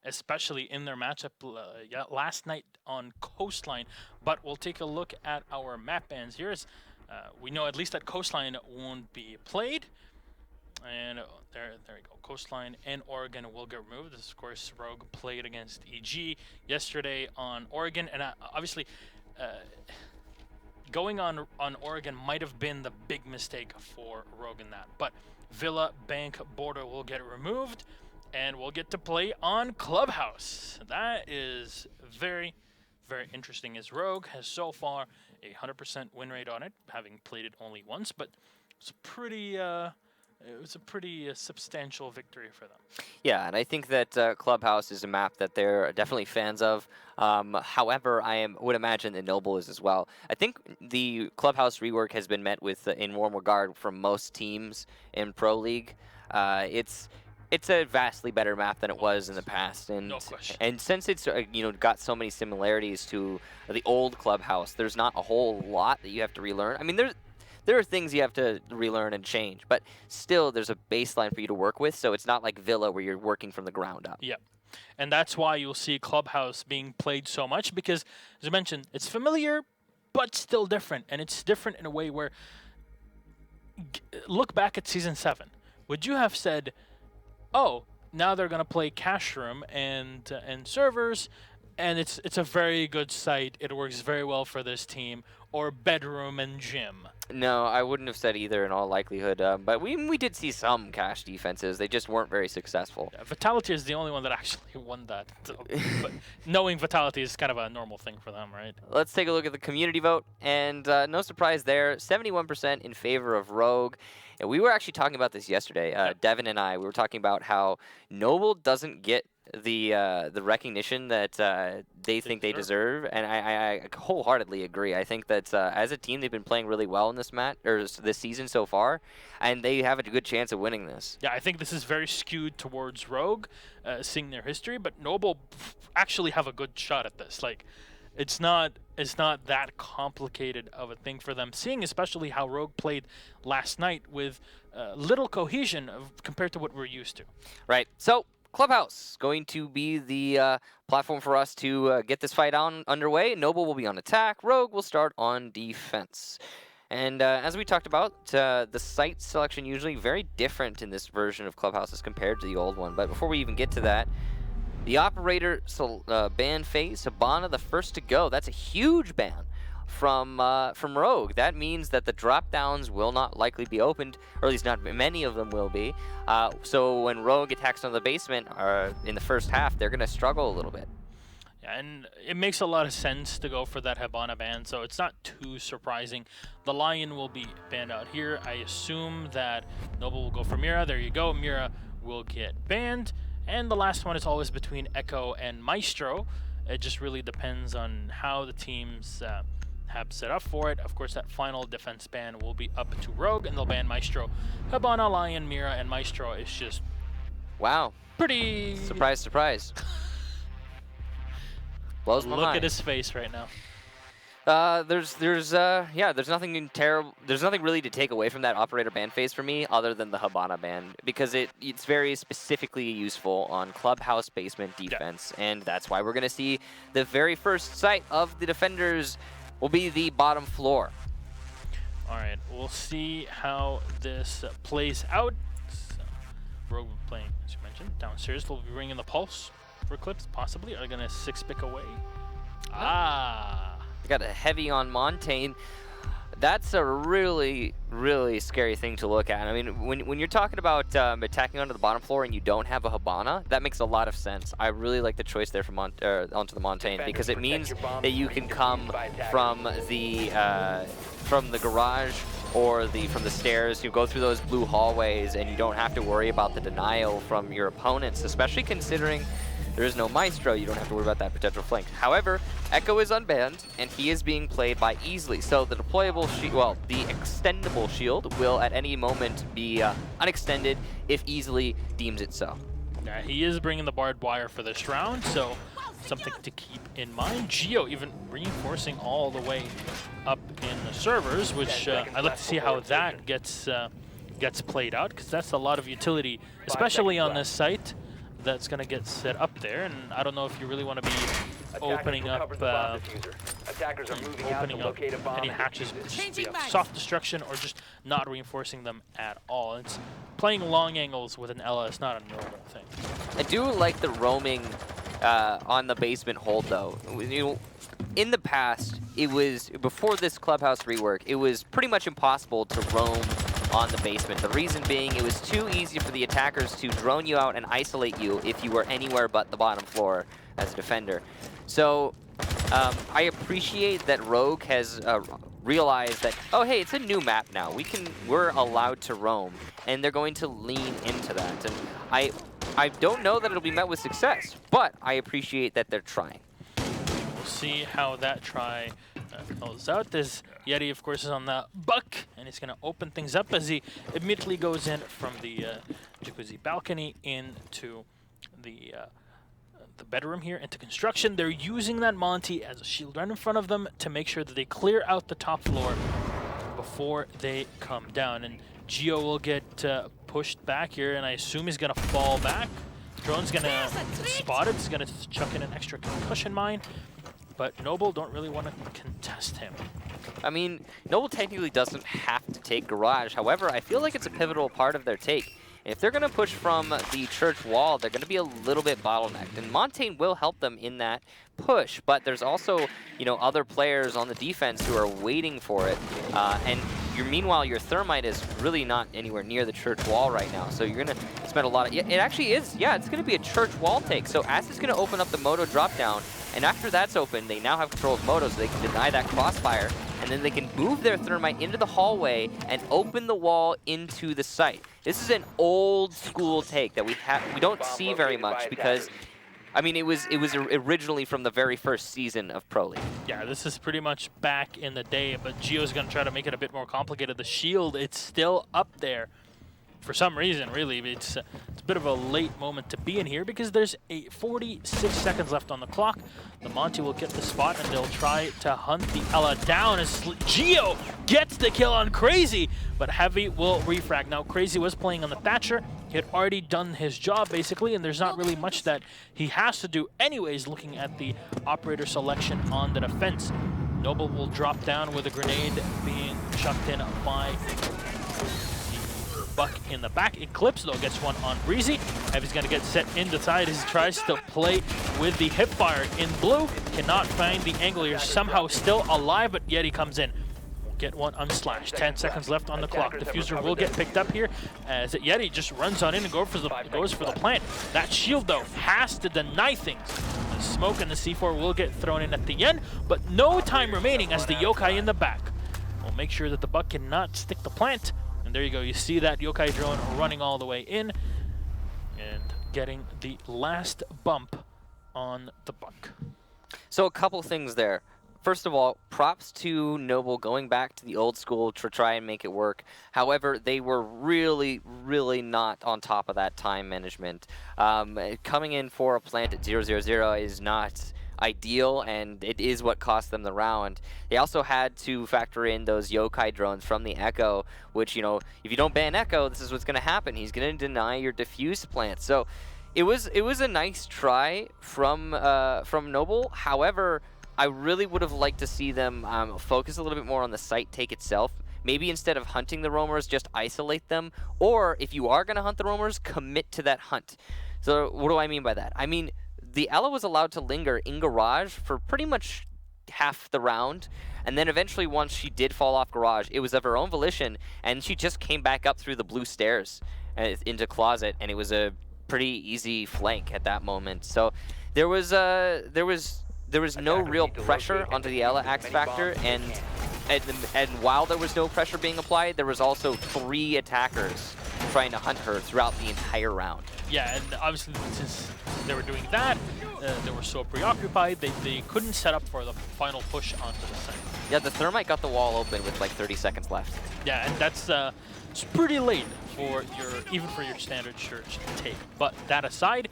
especially in their matchup last night on Coastline. But we'll take a look at our map bans here. We know at least that Coastline won't be played. And there we go. Coastline and Oregon will get removed. This, of course, Rogue played against EG yesterday on Oregon, and obviously, going on Oregon might have been the big mistake for Rogue in that. But Villa, Bank, Border will get removed, and we'll get to play on Clubhouse. That is very, very interesting, as Rogue has so far a 100% win rate on it, having played it only once, but it's pretty. It was a pretty substantial victory for them. Yeah, and I think that Clubhouse is a map that they're definitely fans of. However, would imagine that Noble is as well. I think the Clubhouse rework has been met with in warm regard from most teams in Pro League. It's a vastly better map than it was in the past, and No question. And since it's got so many similarities to the old Clubhouse, there's not a whole lot that you have to relearn. I mean, there are things you have to relearn and change, but still there's a baseline for you to work with, so it's not like Villa where you're working from the ground up. Yeah, and that's why you'll see Clubhouse being played so much, because, as I mentioned, it's familiar, but still different, and it's different in a way where, look back at Season 7. Would you have said, oh, now they're going to play Cash Room and servers, and it's a very good site, it works very well for this team, or Bedroom and Gym? No, I wouldn't have said either in all likelihood, but we did see some cash defenses. They just weren't very successful. Yeah, Vitality is the only one that actually won that. But knowing Vitality is kind of a normal thing for them, right? Let's take a look at the community vote, and no surprise there, 71% in favor of Rogue. And we were actually talking about this yesterday, Devin and I. We were talking about how Noble doesn't get the recognition that they think they deserve, and I wholeheartedly agree. I think that as a team, they've been playing really well in this match or this season so far, and they have a good chance of winning this. Yeah, I think this is very skewed towards Rogue, seeing their history, but Noble actually have a good shot at this. Like, it's not that complicated of a thing for them, seeing especially how Rogue played last night with little cohesion compared to what we're used to. Right. So Clubhouse going to be the platform for us to get this fight underway. Noble will be on attack. Rogue will start on defense. And as we talked about, the site selection usually very different in this version of Clubhouse as compared to the old one. But before we even get to that, the operator ban phase, Hibana the first to go. That's a huge ban from Rogue. That means that the drop downs will not likely be opened, or at least not many of them will be. So when Rogue attacks on the basement in the first half, they're going to struggle a little bit. Yeah, and it makes a lot of sense to go for that Hibana ban, so it's not too surprising. The Lion will be banned out here. I assume that Noble will go for Mira. There you go. Mira will get banned. And the last one is always between Echo and Maestro. It just really depends on how the teams have set up for it. Of course, that final defense ban will be up to Rogue, and they'll ban Maestro. Hibana, Lion, Mira, and Maestro is just... Wow. Pretty... Surprise, surprise. Blows my mind. Look at his face right now. There's nothing terrible. There's nothing really to take away from that operator ban phase for me, other than the Hibana ban, because it's very specifically useful on Clubhouse basement defense, and that's why we're gonna see the very first sight of the defenders will be the bottom floor. All right, we'll see how this plays out. So, Rogue playing, as you mentioned, downstairs. They'll be bringing the pulse for clips, possibly. Are they gonna 6-pick away? They got a heavy on Montaigne. That's a really, really scary thing to look at. I mean, when you're talking about attacking onto the bottom floor and you don't have a Hibana, that makes a lot of sense. I really like the choice there from onto the Montaigne, because it means that you can come from the garage or from the stairs. You go through those blue hallways and you don't have to worry about the denial from your opponents, especially considering there is no Maestro. You don't have to worry about that potential flank. However, Echo is unbanned, and he is being played by Easily. So the deployable shield, the extendable shield will at any moment be unextended if Easily deems it so. Yeah, he is bringing the barbed wire for this round, so something to keep in mind. Geo even reinforcing all the way up in the servers, which I'd like to see how that gets played out, because that's a lot of utility, especially on this site. that's going to get set up there. And I don't know if you really want to be opening up any hatches via soft destruction or just not reinforcing them at all. It's playing long angles with an Ella is not a normal thing. I do like the roaming on the basement hold, though. You know, in the past, it was, before this clubhouse rework, it was pretty much impossible to roam on the basement. The reason being, it was too easy for the attackers to drone you out and isolate you if you were anywhere but the bottom floor as a defender. So I appreciate that Rogue has realized that, oh hey, it's a new map now. We're allowed to roam, and they're going to lean into that. And I don't know that it'll be met with success, but I appreciate that they're trying. We'll see how that try goes out. This Yeti, of course, is on the buck, and he's going to open things up as he immediately goes in from the jacuzzi balcony into the bedroom here, into construction. They're using that Monty as a shield right in front of them to make sure that they clear out the top floor before they come down. And Gio will get pushed back here, and I assume he's going to fall back. Drone's going to spot it. He's going to chuck in an extra concussion mine. But Noble don't really want to contest him. I mean, Noble technically doesn't have to take Garage. However, I feel like it's a pivotal part of their take. If they're going to push from the church wall, they're going to be a little bit bottlenecked. And Montaigne will help them in that push, but there's also, you know, other players on the defense who are waiting for it. And meanwhile, your Thermite is really not anywhere near the church wall right now. So you're going to spend a lot of... Yeah, it actually is. Yeah, it's going to be a church wall take. So As is going to open up the Moto drop down. And after that's open, they now have control of Moto, so they can deny that crossfire. And then they can move their Thermite into the hallway and open the wall into the site. This is an old school take that we don't see very much because, I mean, it was originally from the very first season of Pro League. Yeah, this is pretty much back in the day, but Gio's going to try to make it a bit more complicated. The shield, it's still up there. For some reason, really, it's a bit of a late moment to be in here because there's 46 seconds left on the clock. The Monty will get the spot, and they'll try to hunt the Ella down as Gio gets the kill on Crazy, but Heavy will refrag. Now, Crazy was playing on the Thatcher. He had already done his job, basically, and there's not really much that he has to do anyways, looking at the operator selection on the defense. Noble will drop down with a grenade being chucked in by Buck in the back. Eclipse, though, gets one on Breezy. Heavy's going to get set in the side as he tries to play with the hipfire in blue. Cannot find the angle here. Somehow still alive, but Yeti comes in. We'll get one on Slash. 10 seconds left on the clock. Diffuser will get picked up here as Yeti just runs on in and goes for the plant. That shield, though, has to deny things. The smoke and the C4 will get thrown in at the end, but no time remaining as the Yokai in the back will make sure that the Buck cannot stick the plant. And there you go, you see that Yokai drone running all the way in and getting the last bump on the Buck. So a couple things there. First of all, props to Noble going back to the old school to try and make it work. However, they were really, really not on top of that time management. Coming in for a plant at 0-0-0 is not ideal, and it is what cost them the round. They also had to factor in those Yokai drones from the Echo, which, you know, if you don't ban Echo, this is what's going to happen. He's going to deny your diffuse plant. So it was a nice try from Noble. However, I really would have liked to see them focus a little bit more on the site take itself. Maybe instead of hunting the roamers, just isolate them. Or if you are going to hunt the roamers, commit to that hunt. So what do I mean by that? I mean, the Ella was allowed to linger in Garage for pretty much half the round, and then eventually once she did fall off Garage, it was of her own volition, and she just came back up through the blue stairs into Closet, and it was a pretty easy flank at that moment. So there was no real pressure onto the Ella Axe Factor, and while there was no pressure being applied, there was also 3 attackers trying to hunt her throughout the entire round. Yeah, and obviously since they were doing that, they were so preoccupied, they couldn't set up for the final push onto the site. Yeah, the Thermite got the wall open with like 30 seconds left. Yeah, and that's it's pretty late for even for your standard church take. But that aside,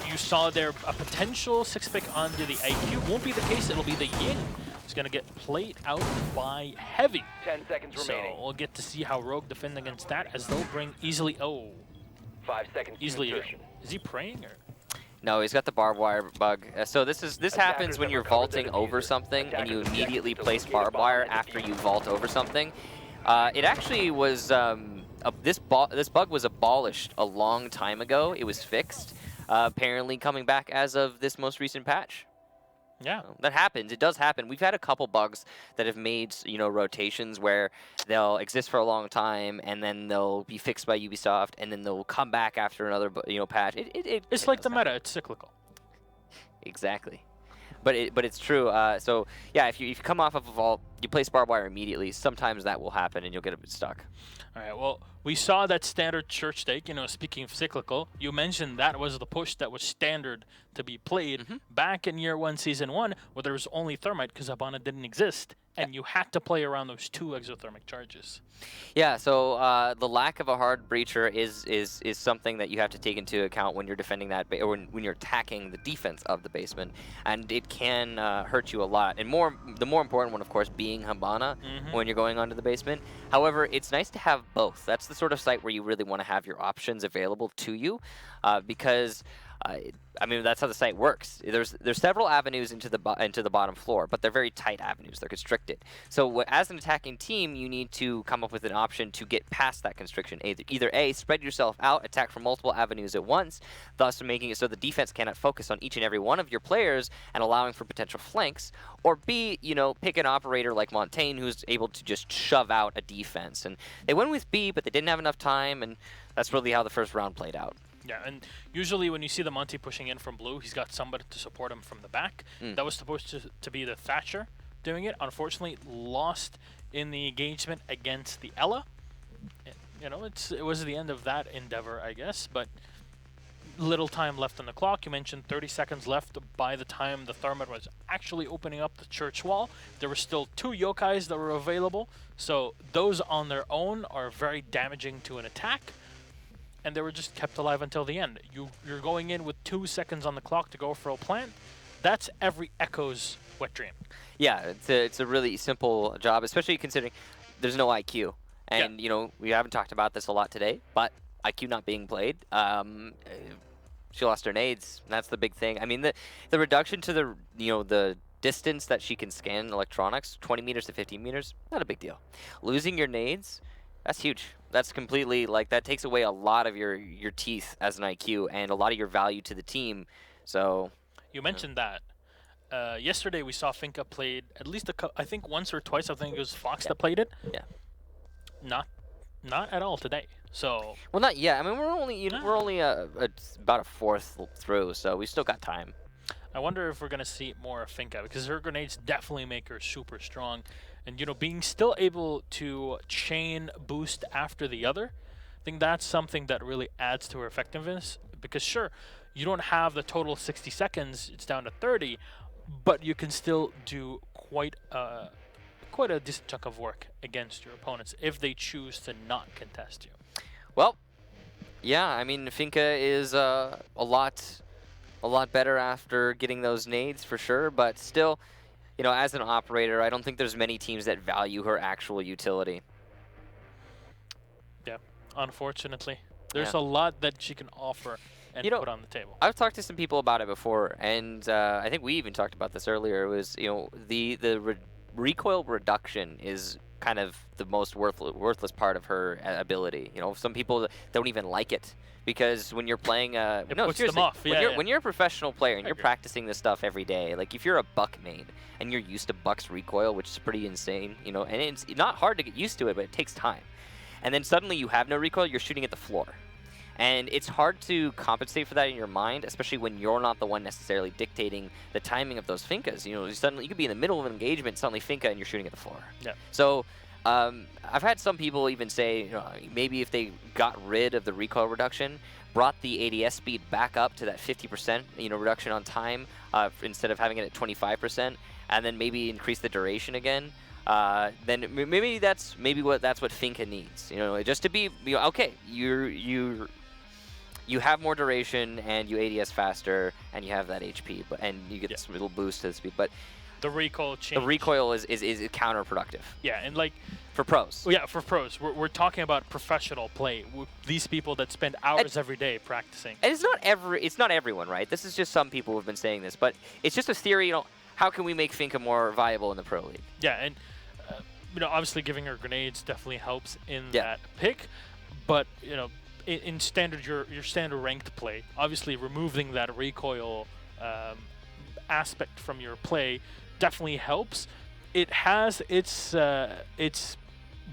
you saw there a potential 6-pick onto the IQ. Won't be the case, it'll be the Ying. It's going to get played out by Heavy. 10 seconds remaining. So we'll get to see how Rogue defend against that as they'll bring easily... 5 seconds. Easily insertion. Is he praying or? No, he's got the barbed wire bug. So this happens when you're vaulting over something and you immediately place barbed wire after you vault over something. It actually was this bug was abolished a long time ago. It was fixed, apparently coming back as of this most recent patch. Yeah. That happens. It does happen. We've had a couple bugs that have made, rotations where they'll exist for a long time and then they'll be fixed by Ubisoft and then they'll come back after another, patch. It's like the meta. It's cyclical. Exactly. But it's true. So yeah, if you come off of a vault, you place barbed wire immediately. Sometimes that will happen and you'll get a bit stuck. All right. Well, we saw that standard church stake. Speaking of cyclical, you mentioned that was the push that was standard to be played back in year 1, season 1, where there was only thermite because Habana didn't exist, and you had to play around those 2 exothermic charges. Yeah. So the lack of a hard breacher is something that you have to take into account when you're defending that, or when you're attacking the defense of the basement, and it can hurt you a lot. And the more important one, of course, being Habana when you're going onto the basement. However, it's nice to have both. That's the sort of site where you really want to have your options available to you, because that's how the site works. There's several avenues into the bottom floor, but they're very tight avenues. They're constricted. So as an attacking team, you need to come up with an option to get past that constriction. Either A, spread yourself out, attack from multiple avenues at once, thus making it so the defense cannot focus on each and every one of your players and allowing for potential flanks, or B, pick an operator like Montaigne who's able to just shove out a defense. And they went with B, but they didn't have enough time, and that's really how the first round played out. Yeah, and usually when you see the Monty pushing in from blue, he's got somebody to support him from the back. That was supposed to be the Thatcher doing it. Unfortunately, lost in the engagement against the Ella. It was the end of that endeavor, I guess, but little time left on the clock. You mentioned 30 seconds left by the time the Thermite was actually opening up the church wall. There were still 2 yokais that were available, so those on their own are very damaging to an attack. And they were just kept alive until the end. You're going in with 2 seconds on the clock to go for a plant. That's every Echo's wet dream. Yeah, it's a really simple job, especially considering there's no IQ. And, we haven't talked about this a lot today, but IQ not being played. She lost her nades. That's the big thing. I mean, the reduction to the distance that she can scan electronics, 20 meters to 15 meters, not a big deal. Losing your nades, that's huge. That's completely, that takes away a lot of your teeth as an IQ and a lot of your value to the team. So you mentioned that. Yesterday we saw Finka played at least I think once or twice. I think it was Fox that played it. Yeah. Not at all today. So. Well, not yet. I mean, we're only about a fourth through, so we still got time. I wonder if we're gonna see more of Finka, because her grenades definitely make her super strong. And, being still able to chain boost after the other, I think that's something that really adds to her effectiveness. Because, sure, you don't have the total 60 seconds, it's down to 30, but you can still do quite a decent chunk of work against your opponents if they choose to not contest you. Well, yeah, I mean, Finka is a lot better after getting those nades for sure, but still, as an operator, I don't think there's many teams that value her actual utility. Yeah, unfortunately. There's a lot that she can offer and put on the table. I've talked to some people about it before, and I think we even talked about this earlier. It was, the recoil reduction is kind of the most worthless part of her ability. Some people don't even like it. Because when you're playing, puts them off. When you're a professional player and you're practicing this stuff every day, like if you're a Buck main and you're used to Buck's recoil, which is pretty insane, and it's not hard to get used to it, but it takes time. And then suddenly you have no recoil, you're shooting at the floor. And it's hard to compensate for that in your mind, especially when you're not the one necessarily dictating the timing of those Finkas. Suddenly you could be in the middle of an engagement, suddenly Finka, and you're shooting at the floor. Yeah. So I've had some people even say, maybe if they got rid of the recoil reduction, brought the ADS speed back up to that 50%, reduction on time, instead of having it at 25%, and then maybe increase the duration again. Then maybe that's what Finka needs. Just to be okay. You have more duration and you ADS faster and you have that HP, and you get this little boost to the speed. But The recoil change. The recoil is counterproductive. Yeah, and like for pros. Yeah, for pros. We're talking about professional play. These people that spend hours every day practicing. And it's not everyone, right? This is just some people who have been saying this, but it's just a theory. You know, how can we make Finka more viable in the pro league? Yeah, and you know, obviously giving her grenades definitely helps in that pick, but you know, in standard your standard ranked play, obviously removing that recoil aspect from your play definitely helps. It has its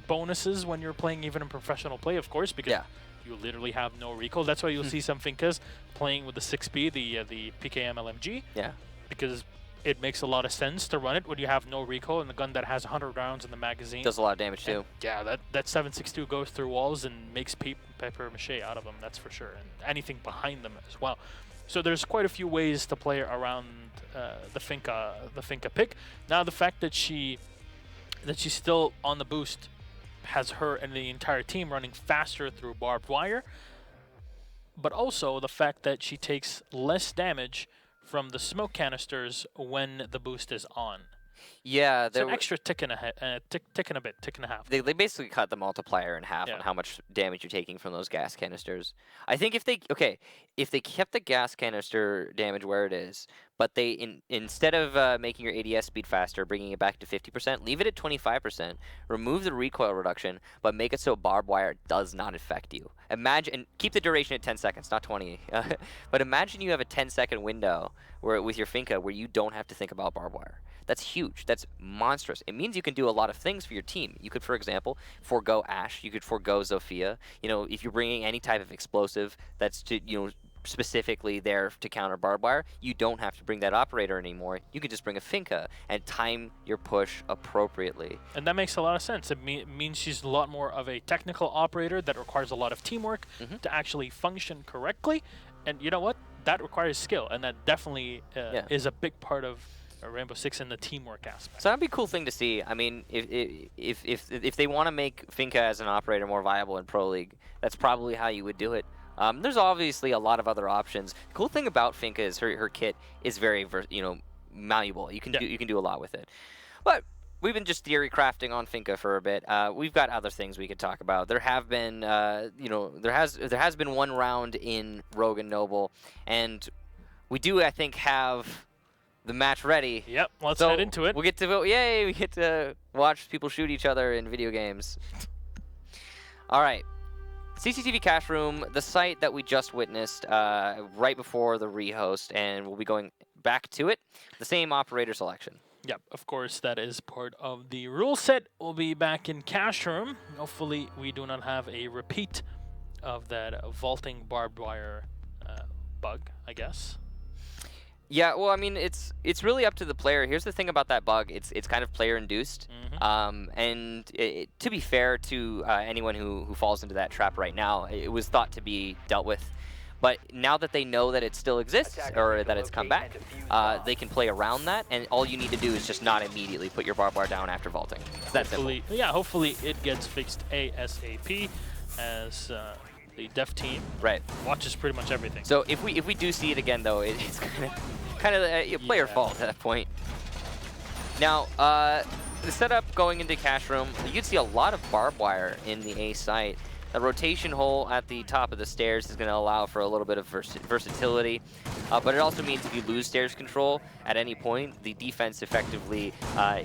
bonuses when you're playing even in professional play, of course, because you literally have no recoil. That's why you'll see some Finkas playing with the 6P, the PKM LMG. Yeah. Because it makes a lot of sense to run it when you have no recoil and the gun that has 100 rounds in the magazine. Does a lot of damage too. Yeah, that 7.62 goes through walls and makes paper mache out of them, that's for sure, and anything behind them as well. So there's quite a few ways to play around the Finka pick. Now the fact that she's still on the boost has her and the entire team running faster through barbed wire, but also the fact that she takes less damage from the smoke canisters when the boost is on. Yeah, it's an extra tick and a half. They basically cut the multiplier in half on how much damage you're taking from those gas canisters. I think if they kept the gas canister damage where it is, but they instead of making your ADS speed faster, bringing it back to 50%, leave it at 25%, remove the recoil reduction, but make it so barbed wire does not affect you. Imagine, and keep the duration at 10 seconds, not 20. But imagine you have a 10-second window where with your Finka where you don't have to think about barbed wire. That's huge. That's monstrous. It means you can do a lot of things for your team. You could, for example, forego Ash. You could forego Zofia. You know, if you're bringing any type of explosive that's specifically there to counter barbed wire, you don't have to bring that operator anymore. You can just bring a Finka and time your push appropriately. And that makes a lot of sense. It means she's a lot more of a technical operator that requires a lot of teamwork to actually function correctly. And you know what? That requires skill, and that definitely is a big part of Rainbow Six in the teamwork aspect. So that'd be a cool thing to see. I mean, if they want to make Finka as an operator more viable in Pro League, that's probably how you would do it. There's obviously a lot of other options. The cool thing about Finka is her kit is very malleable. You can do a lot with it. But we've been just theory crafting on Finka for a bit. We've got other things we could talk about. There have been there has been one round in Rogue and Noble, and we do, I think, have the match ready. Yep, let's head into it. We'll get to vote. Yay, we get to watch people shoot each other in video games. All right. CCTV Cash Room, the site that we just witnessed right before the rehost, and we'll be going back to it. The same operator selection. Yep, of course, that is part of the rule set. We'll be back in Cash Room. Hopefully, we do not have a repeat of that vaulting barbed wire bug, I guess. Yeah, well, I mean, it's really up to the player. Here's the thing about that bug. It's kind of player-induced. And to be fair to anyone who falls into that trap right now, it was thought to be dealt with. But now that they know that it still exists, or that it's come back, they can play around that, and all you need to do is just not immediately put your barbed wire down after vaulting. That's simple. Yeah, hopefully it gets fixed ASAP, as the dev team watches pretty much everything. So if we do see it again, though, it's kind of a player fault at that point. Now, the setup going into Cash Room, you'd see a lot of barbed wire in the A site. The rotation hole at the top of the stairs is going to allow for a little bit of versatility, but it also means if you lose stairs control at any point, the defense effectively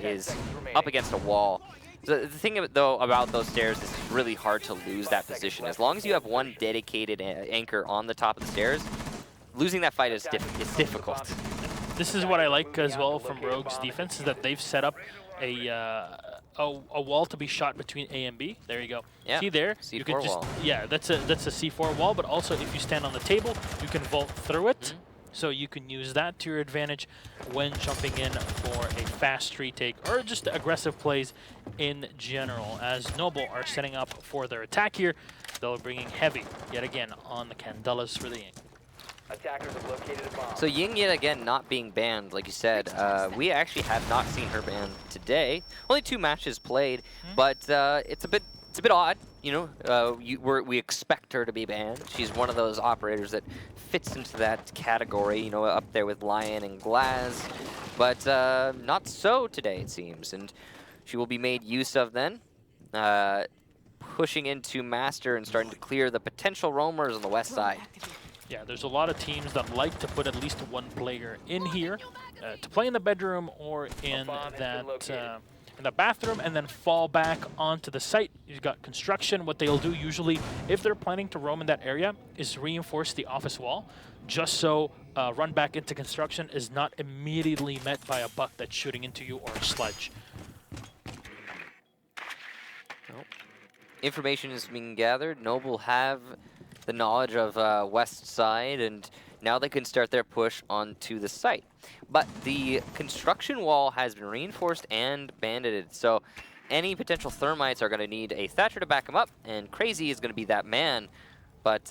is up against a wall. So the thing, though, about those stairs is it's really hard to lose that position. As long as you have one dedicated anchor on the top of the stairs, losing that fight is difficult. This is what I like as well from Rogue's defense, is that they've set up a wall to be shot between A and B. There you go. Yeah. See there? C4 you can just wall. Yeah, that's a C4 wall, but also if you stand on the table, you can vault through it. So you can use that to your advantage when jumping in for a fast retake or just aggressive plays in general. As Noble are setting up for their attack here, they're bringing heavy yet again on the Candelas for the Ying. Attackers have located a bomb. So Ying yet again not being banned, like you said. We actually have not seen her banned today. Only 2 matches played, but it's a bit odd. you know, we expect her to be banned. She's one of those operators that fits into that category, you know, up there with Lion and Glaz. But not so today, it seems. And she will be made use of then. Pushing into Master and starting to clear the potential roamers on the west side. Yeah, there's a lot of teams that like to put at least one player in here to play in the bedroom or in the bathroom and then fall back onto the site. You've got construction. What they'll do usually, if they're planning to roam in that area, is reinforce the office wall just so run back into construction is not immediately met by a buck that's shooting into you or a sledge. Nope. Information is being gathered. Noble have the knowledge of west side, and now they can start their push onto the site. But the construction wall has been reinforced and banded, so any potential thermites are going to need a Thatcher to back them up, and Crazy is going to be that man. But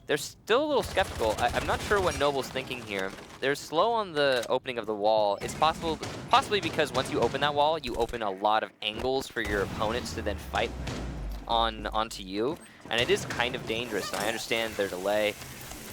they're still a little skeptical. I'm not sure what Noble's thinking here. They're slow on the opening of the wall. It's possibly because once you open that wall, you open a lot of angles for your opponents to then fight onto you, and it is kind of dangerous. And I understand their delay.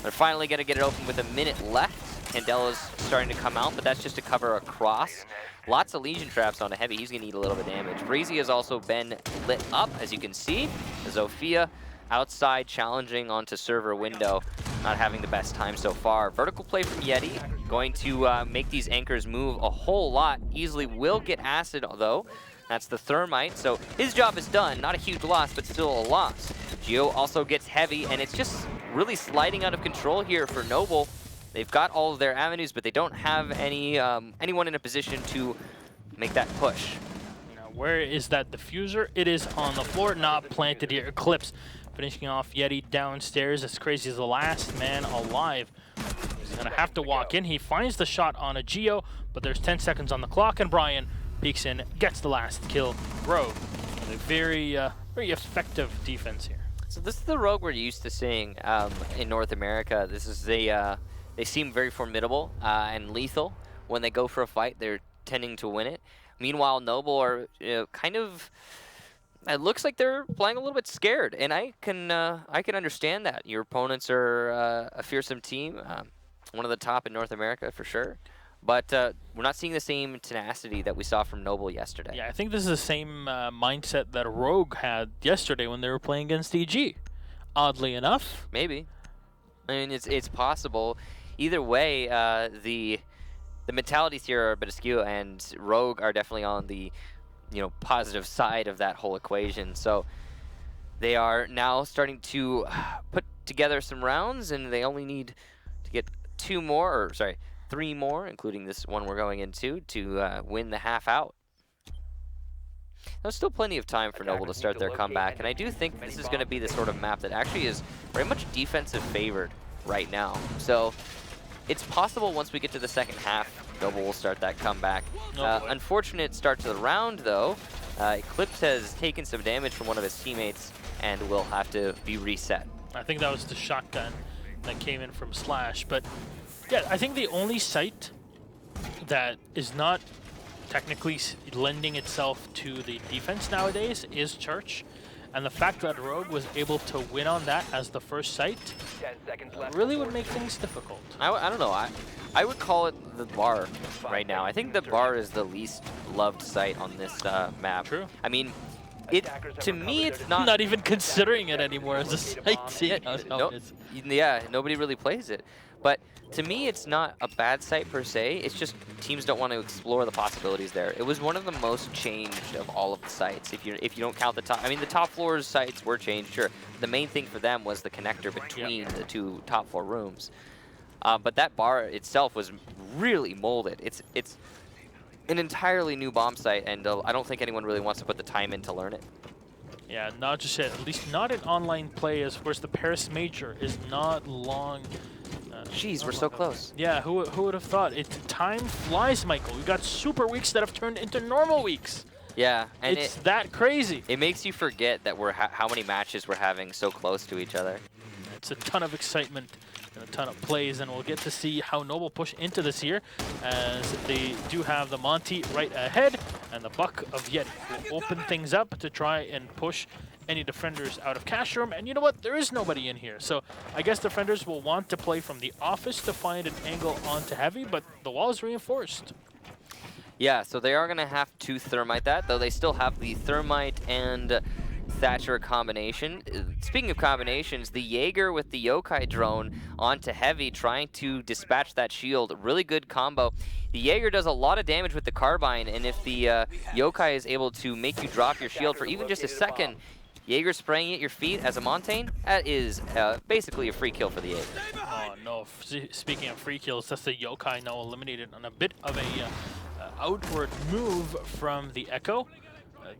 They're finally going to get it open with a minute left. Candela's starting to come out, but that's just to cover across. Lots of Legion traps on a heavy. He's going to need a little bit of damage. Breezy has also been lit up, as you can see. Zofia outside challenging onto server window, not having the best time so far. Vertical play from Yeti, going to make these anchors move a whole lot. Easily will get acid, though. That's the thermite, so his job is done. Not a huge loss, but still a loss. Geo also gets heavy, and it's just really sliding out of control here for Noble. They've got all of their avenues, but they don't have anyone in a position to make that push. Now, where is that diffuser? It is on the floor, not planted here. Eclipse finishing off Yeti downstairs. As Crazy as the last man alive. He's gonna have to walk in. He finds the shot on a Geo, but there's 10 seconds on the clock, and Brian peeks in, gets the last kill. Rogue, a very effective defense here. So this is the Rogue we're used to seeing in North America. This is they seem very formidable and lethal. When they go for a fight, they're tending to win it. Meanwhile, Noble are kind of, it looks like they're playing a little bit scared, and I can understand that. Your opponents are a fearsome team, one of the top in North America for sure. But we're not seeing the same tenacity that we saw from Noble yesterday. Yeah, I think this is the same mindset that Rogue had yesterday when they were playing against EG. Oddly enough. Maybe. I mean, it's possible. Either way, the mentalities here are a bit askew, and Rogue are definitely on the positive side of that whole equation. So they are now starting to put together some rounds, and they only need to get 3 more, including this one we're going into, to win the half out. There's still plenty of time for Noble to start their comeback, and I do think this is going to be the sort of map that actually is very much defensive favored right now. So it's possible once we get to the second half, Noble will start that comeback. Unfortunate start to the round, though. Eclipse has taken some damage from one of his teammates and will have to be reset. I think that was the shotgun that came in from Slash, but yeah, I think the only site that is not technically lending itself to the defense nowadays is Church. And the fact that Rogue was able to win on that as the first site really would make things difficult. I don't know. I would call it the bar right now. I think the bar is the least loved site on this map. True. I mean, to me, it's not even considering it anymore as a site. Yeah, nobody really plays it. But to me, it's not a bad site per se. It's just teams don't want to explore the possibilities there. It was one of the most changed of all of the sites. If you don't count the top, I mean, the top floors sites were changed, sure. The main thing for them was the connector between the two top floor rooms. But that bar itself was really molded. It's an entirely new bomb site, and I don't think anyone really wants to put the time in to learn it. Yeah, not just yet. At least not in online play, as of course the Paris Major is not long. Jeez, we're so close. Yeah, who would have thought? Time flies, Michael. We got super weeks that have turned into normal weeks. Yeah, and it's that crazy. It makes you forget that how many matches we're having so close to each other. It's a ton of excitement and a ton of plays, and we'll get to see how Noble push into this here, as they do have the Monty right ahead, and the Buck of Yeti will open things up to try and push any defenders out of cash room. And you know what? There is nobody in here. So I guess defenders will want to play from the office to find an angle onto heavy, but the wall is reinforced. Yeah, so they are going to have to thermite that, though they still have the thermite and Thatcher combination. Speaking of combinations, the Jaeger with the Yokai drone onto heavy, trying to dispatch that shield. Really good combo. The Jaeger does a lot of damage with the carbine, and if the Yokai is able to make you drop your shield for even just a second, Jaeger spraying at your feet as a Montaigne, that is basically a free kill for the Jaeger. Oh no, speaking of free kills, that's the Yokai now eliminated on a bit of a outward move from the Echo.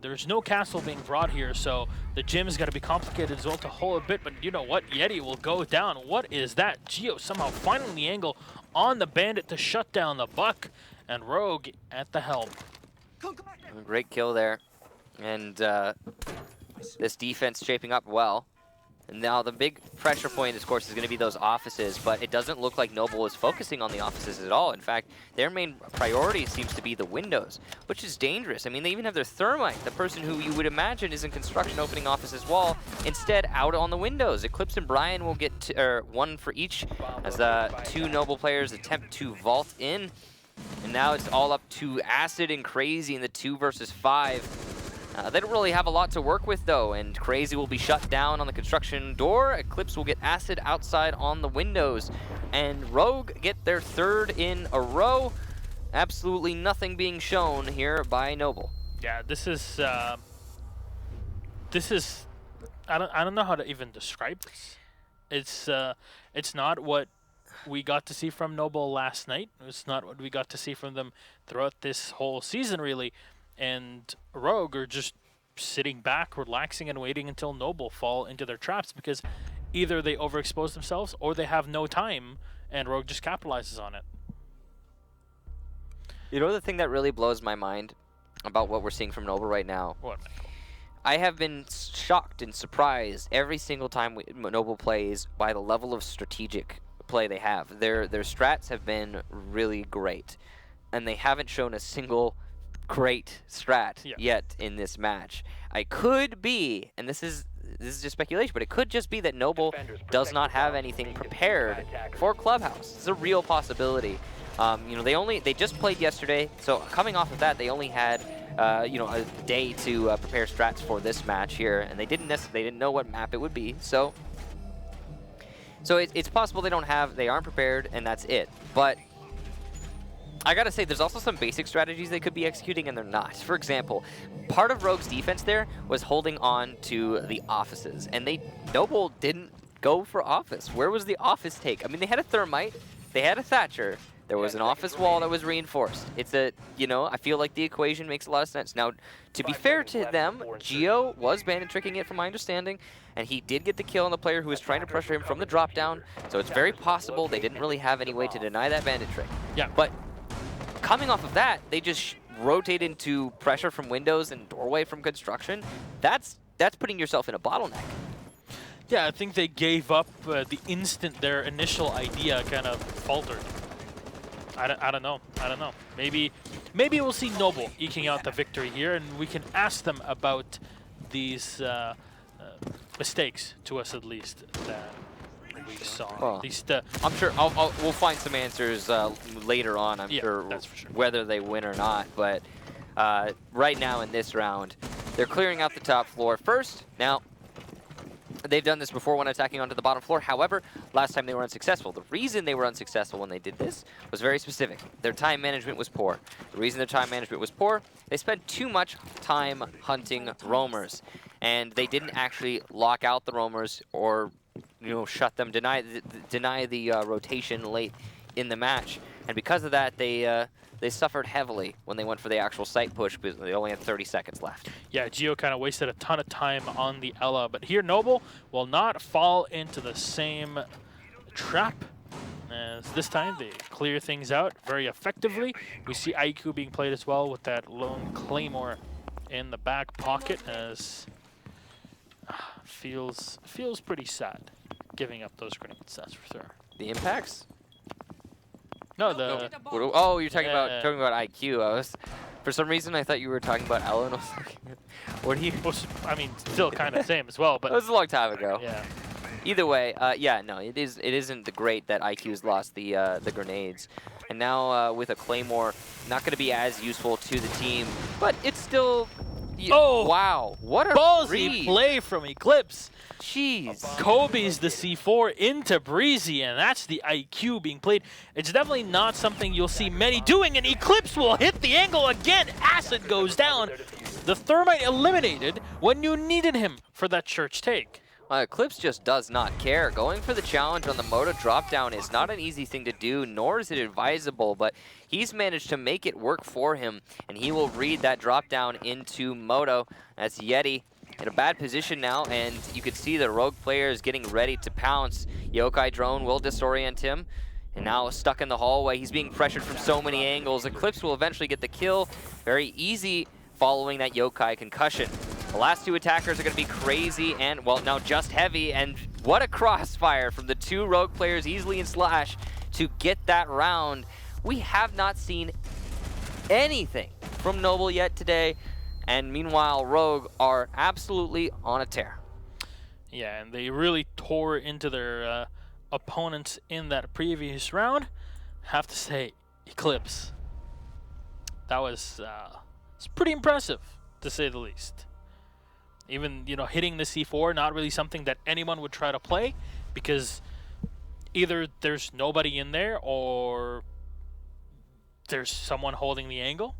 There's no castle being brought here, so the gym is going to be complicated as well to hold a bit, but you know what? Yeti will go down. What is that? Geo somehow finding the angle on the Bandit to shut down the Buck, and Rogue at the helm. Great kill there. And this defense shaping up well. And now the big pressure point, of course, is going to be those offices, but it doesn't look like Noble is focusing on the offices at all. In fact, their main priority seems to be the windows, which is dangerous. I mean, they even have their thermite, the person who you would imagine is in construction opening office's wall, instead out on the windows. Eclipse and Brian will get one for each as the two Noble players attempt to vault in. And now it's all up to Acid and Crazy in the 2 versus 5. They don't really have a lot to work with, though, and Crazy will be shut down on the construction door. Eclipse will get Acid outside on the windows, and Rogue get their 3rd in a row. Absolutely nothing being shown here by Noble. Yeah, this is I don't know how to even describe this. It's not what we got to see from Noble last night. It's not what we got to see from them throughout this whole season, really. And Rogue are just sitting back, relaxing, and waiting until Noble fall into their traps, because either they overexpose themselves or they have no time, and Rogue just capitalizes on it. You know the thing that really blows my mind about what we're seeing from Noble right now? What, Michael? I have been shocked and surprised every single time Noble plays by the level of strategic play they have. Their strats have been really great, and they haven't shown a single great strat yet in this match. I could be, and this is just speculation, but it could just be that Noble does not have anything prepared for Clubhouse. It's a real possibility. You know, they just played yesterday, so coming off of that, they only had you know, a day to prepare strats for this match here, and they didn't know what map it would be. So it's possible they aren't prepared, and that's it. But I gotta say, there's also some basic strategies they could be executing, and they're not. For example, part of Rogue's defense there was holding on to the offices, and Noble didn't go for office. Where was the office take? I mean, they had a thermite, they had a Thatcher, there was an office wall that was reinforced. You know, I feel like the equation makes a lot of sense. Now, to be fair to them, Geo was bandit tricking it from my understanding, and he did get the kill on the player who was trying to pressure him from the drop down, so it's very possible they didn't really have any way to deny that bandit trick. Yeah. But coming off of that, they just rotate into pressure from windows and doorway from construction. That's putting yourself in a bottleneck. Yeah, I think they gave up the instant their initial idea kind of faltered. I don't know. Maybe we'll see Noble eking out the victory here, and we can ask them about these mistakes, to us at least, that we saw. Well, at least, I'm sure we'll find some answers later on. I'm sure, that's for sure, whether they win or not. But right now in this round, they're clearing out the top floor first. Now, they've done this before when attacking onto the bottom floor. However, last time they were unsuccessful. The reason they were unsuccessful when they did this was very specific. Their time management was poor. The reason their time management was poor, they spent too much time hunting roamers. And they didn't actually lock out the roamers or, you know, shut them, deny the rotation late in the match. And because of that, they suffered heavily when they went for the actual site push because they only had 30 seconds left. Yeah, Geo kind of wasted a ton of time on the Ella, but here Noble will not fall into the same trap. As this time they clear things out very effectively. We see IQ being played as well with that lone Claymore in the back pocket, as feels pretty sad giving up those grenades, that's for sure. The impacts? No, the... Oh, you're talking about IQ. For some reason, I thought you were talking about Ellen. What do you? I mean, still kind of same as well, That but was a long time ago. yeah. Either way, yeah, no, it isn't great that IQ's lost the grenades, and now with a Claymore, not going to be as useful to the team, but it's still. Oh! Wow! What a Ballsy read. play from Eclipse. Jeez. Kobe's the C4 into Breezy, and that's the IQ being played. It's definitely not something you'll see many doing, and Eclipse will hit the angle again. Acid goes down. The Thermite eliminated when you needed him for that church take. Eclipse just does not care. Going for the challenge on the Moto drop down is not an easy thing to do, nor is it advisable, but he's managed to make it work for him, and he will read that drop down into Moto. That's Yeti in a bad position now, and you can see the Rogue players getting ready to pounce. Yokai drone will disorient him, and now stuck in the hallway. He's being pressured from so many angles. Eclipse will eventually get the kill. Very easy following that Yokai concussion. The last two attackers are going to be crazy and, well, now just heavy. And what a crossfire from the two Rogue players, Easily and Slash, to get that round. We have not seen anything from Noble yet today. And meanwhile, Rogue are absolutely on a tear. Yeah, and they really tore into their opponents in that previous round. Have to say, Eclipse. That was it's pretty impressive, to say the least. Even, you know, hitting the C4, not really something that anyone would try to play, because either there's nobody in there or there's someone holding the angle.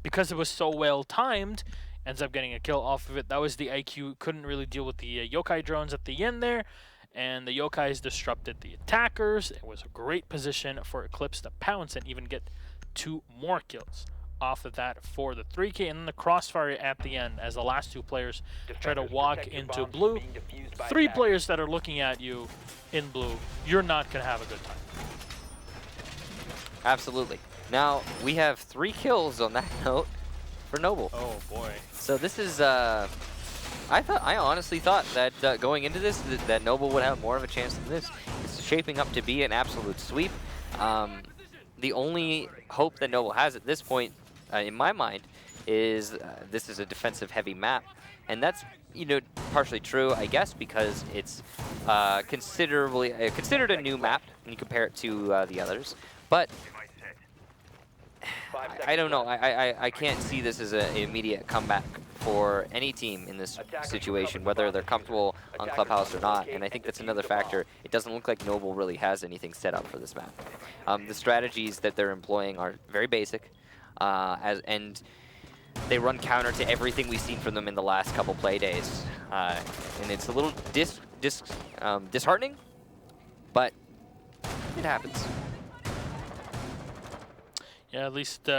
Because it was so well timed, ends up getting a kill off of it. That was the IQ. Couldn't really deal with the Yokai drones at the end there, and the Yokais disrupted the attackers. It was a great position for Eclipse to pounce and even get 2 more kills off of that for the 3K, and then the crossfire at the end as the last 2 players try to walk into blue. 3 players that are looking at you in blue, you're not going to have a good time. Absolutely. Now, we have 3 kills on that note for Noble. Oh boy. So this is, I honestly thought that going into this, that Noble would have more of a chance than this. It's shaping up to be an absolute sweep. The only hope that Noble has at this point, in my mind, is this is a defensive-heavy map, and that's, you know, partially true, I guess, because it's considered a new map when you compare it to the others. But I don't know. I can't see this as an immediate comeback for any team in this situation, whether they're comfortable on Clubhouse or not. And I think that's another factor. It doesn't look like Noble really has anything set up for this map. The strategies that they're employing are very basic, and they run counter to everything we've seen from them in the last couple play days. And it's a little disheartening, but it happens. Yeah, at least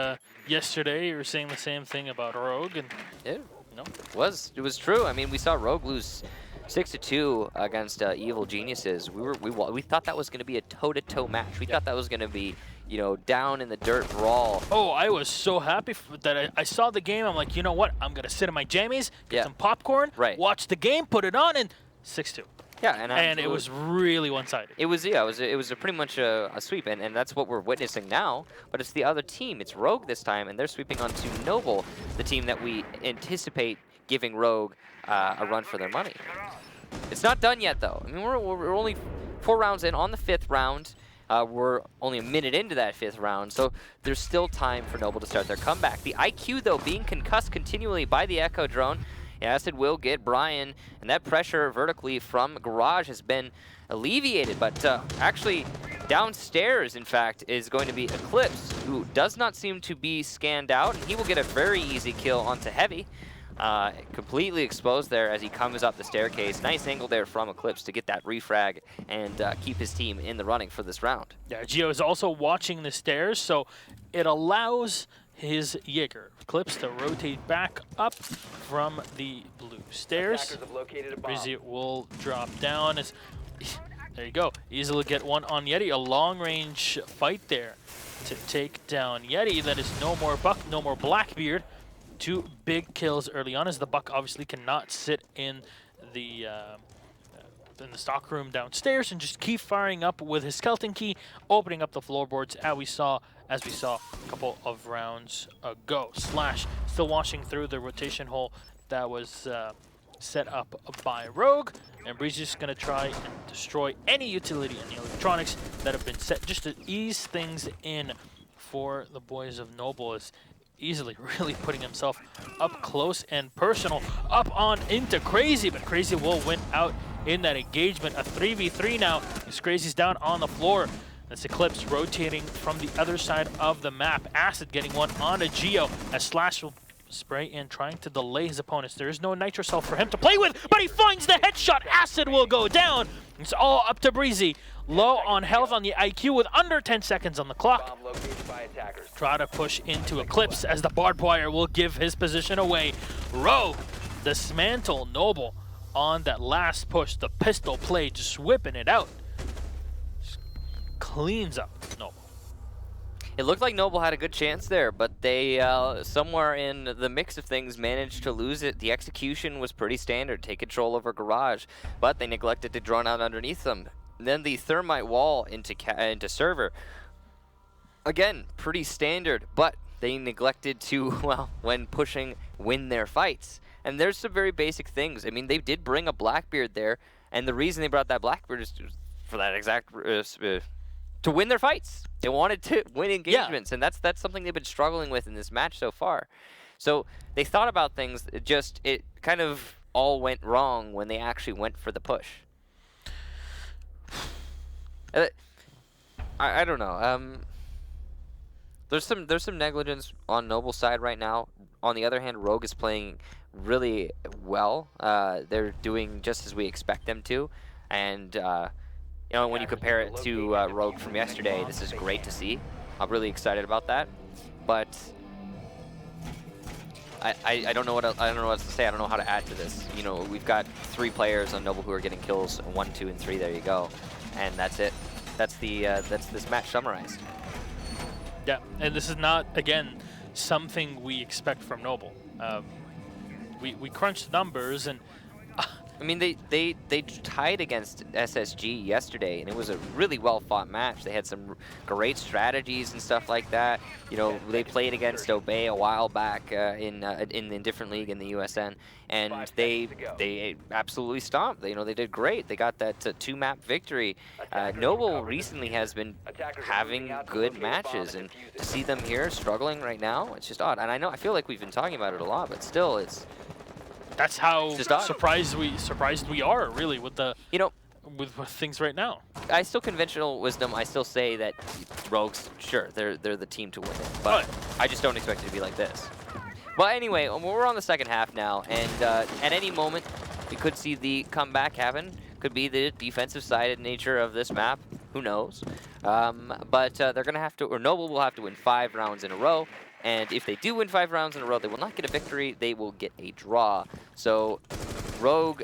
yesterday you were saying the same thing about Rogue, and Yeah, no, it was true. I mean, we saw Rogue lose 6-2 against Evil Geniuses. We thought that was going to be a toe-to-toe match. We thought that was going to be, you know, down in the dirt brawl. Oh, I was so happy that I saw the game. I'm like, you know what? I'm gonna sit in my jammies, get some popcorn, watch the game, put it on, and 6-2. Yeah, and it was really one-sided. It was, yeah, it was pretty much a sweep, and that's what we're witnessing now. But it's the other team. It's Rogue this time, and they're sweeping onto Noble, the team that we anticipate giving Rogue a run for their money. It's not done yet, though. I mean, we're only 4 rounds in on the 5th round. We're only a minute into that 5th round, so there's still time for Noble to start their comeback. The IQ, though, being concussed continually by the Echo drone. Acid will get Brian, and that pressure vertically from Garage has been alleviated, but actually downstairs, in fact, is going to be Eclipse, who does not seem to be scanned out, and he will get a very easy kill onto Heavy. Completely exposed there as he comes up the staircase. Nice angle there from Eclipse to get that refrag and keep his team in the running for this round. Yeah, Gio is also watching the stairs, so it allows his Jaeger Eclipse to rotate back up from the blue stairs. Breezy will drop down. There you go. Easily get one on Yeti. A long-range fight there to take down Yeti. That is no more Buck, no more Blackbeard. 2 big kills early on, as the Buck obviously cannot sit in the stockroom downstairs and just keep firing up with his skeleton key, opening up the floorboards as we saw a couple of rounds ago. Slash still washing through the rotation hole that was set up by Rogue, and Breezy's just going to try and destroy any utility in the electronics that have been set just to ease things in for the boys of Noble. Is easily really putting himself up close and personal, up on into Crazy, but Crazy will win out in that engagement. A 3v3 now as Crazy's down on the floor. That's Eclipse rotating from the other side of the map. Acid getting one on a Geo as Slash will spray in, trying to delay his opponents. There is no Nitro Cell for him to play with, but he finds the headshot. Acid will go down. It's all up to Breezy. Low on health on the IQ with under 10 seconds on the clock. Bomb located by attackers. Try to push into Eclipse as the barbed wire will give his position away. Rogue dismantle Noble on that last push. The pistol play, just whipping it out. Just cleans up Noble. It looked like Noble had a good chance there, but they, somewhere in the mix of things, managed to lose it. The execution was pretty standard, take control over Garage, but they neglected to drone out underneath them. And then the thermite wall into server. Again, pretty standard, but they neglected to, well, when pushing, win their fights. And there's some very basic things. I mean, they did bring a Blackbeard there, and the reason they brought that Blackbeard is for that exact to win their fights. They wanted to win engagements, and that's something they've been struggling with in this match so far. So they thought about things. It kind of all went wrong when they actually went for the push. I don't know. There's some negligence on Noble's side right now. On the other hand, Rogue is playing really well. They're doing just as we expect them to, and you know, when you compare it to Rogue from yesterday, this is great to see. I'm really excited about that. But I don't know what I don't know what else to say. I don't know how to add to this. You know, we've got 3 players on Noble who are getting kills, 1, 2, and 3. There you go, and that's it. That's this match summarized. Yeah, and this is not, again, something we expect from Noble. We crunched numbers, and I mean, they tied against SSG yesterday, and it was a really well-fought match. They had some great strategies and stuff like that. You know, they played against Obey a while back in a different league in the USN, and they absolutely stomped. You know, they did great. They got that 2-map victory. Noble recently has been having good matches, and to see them here struggling right now, it's just odd. And I feel like we've been talking about it a lot, but still, that's how surprised we are, really, with the with things right now. I still conventional wisdom. I still say that Rogues, sure, they're the team to win it, but I just don't expect it to be like this. But anyway, we're on the second half now, and at any moment we could see the comeback happen. Could be the defensive-sided nature of this map. Who knows? But they're gonna have to, or Noble will have to win 5 rounds in a row. And if they do win 5 rounds in a row, they will not get a victory, they will get a draw. So Rogue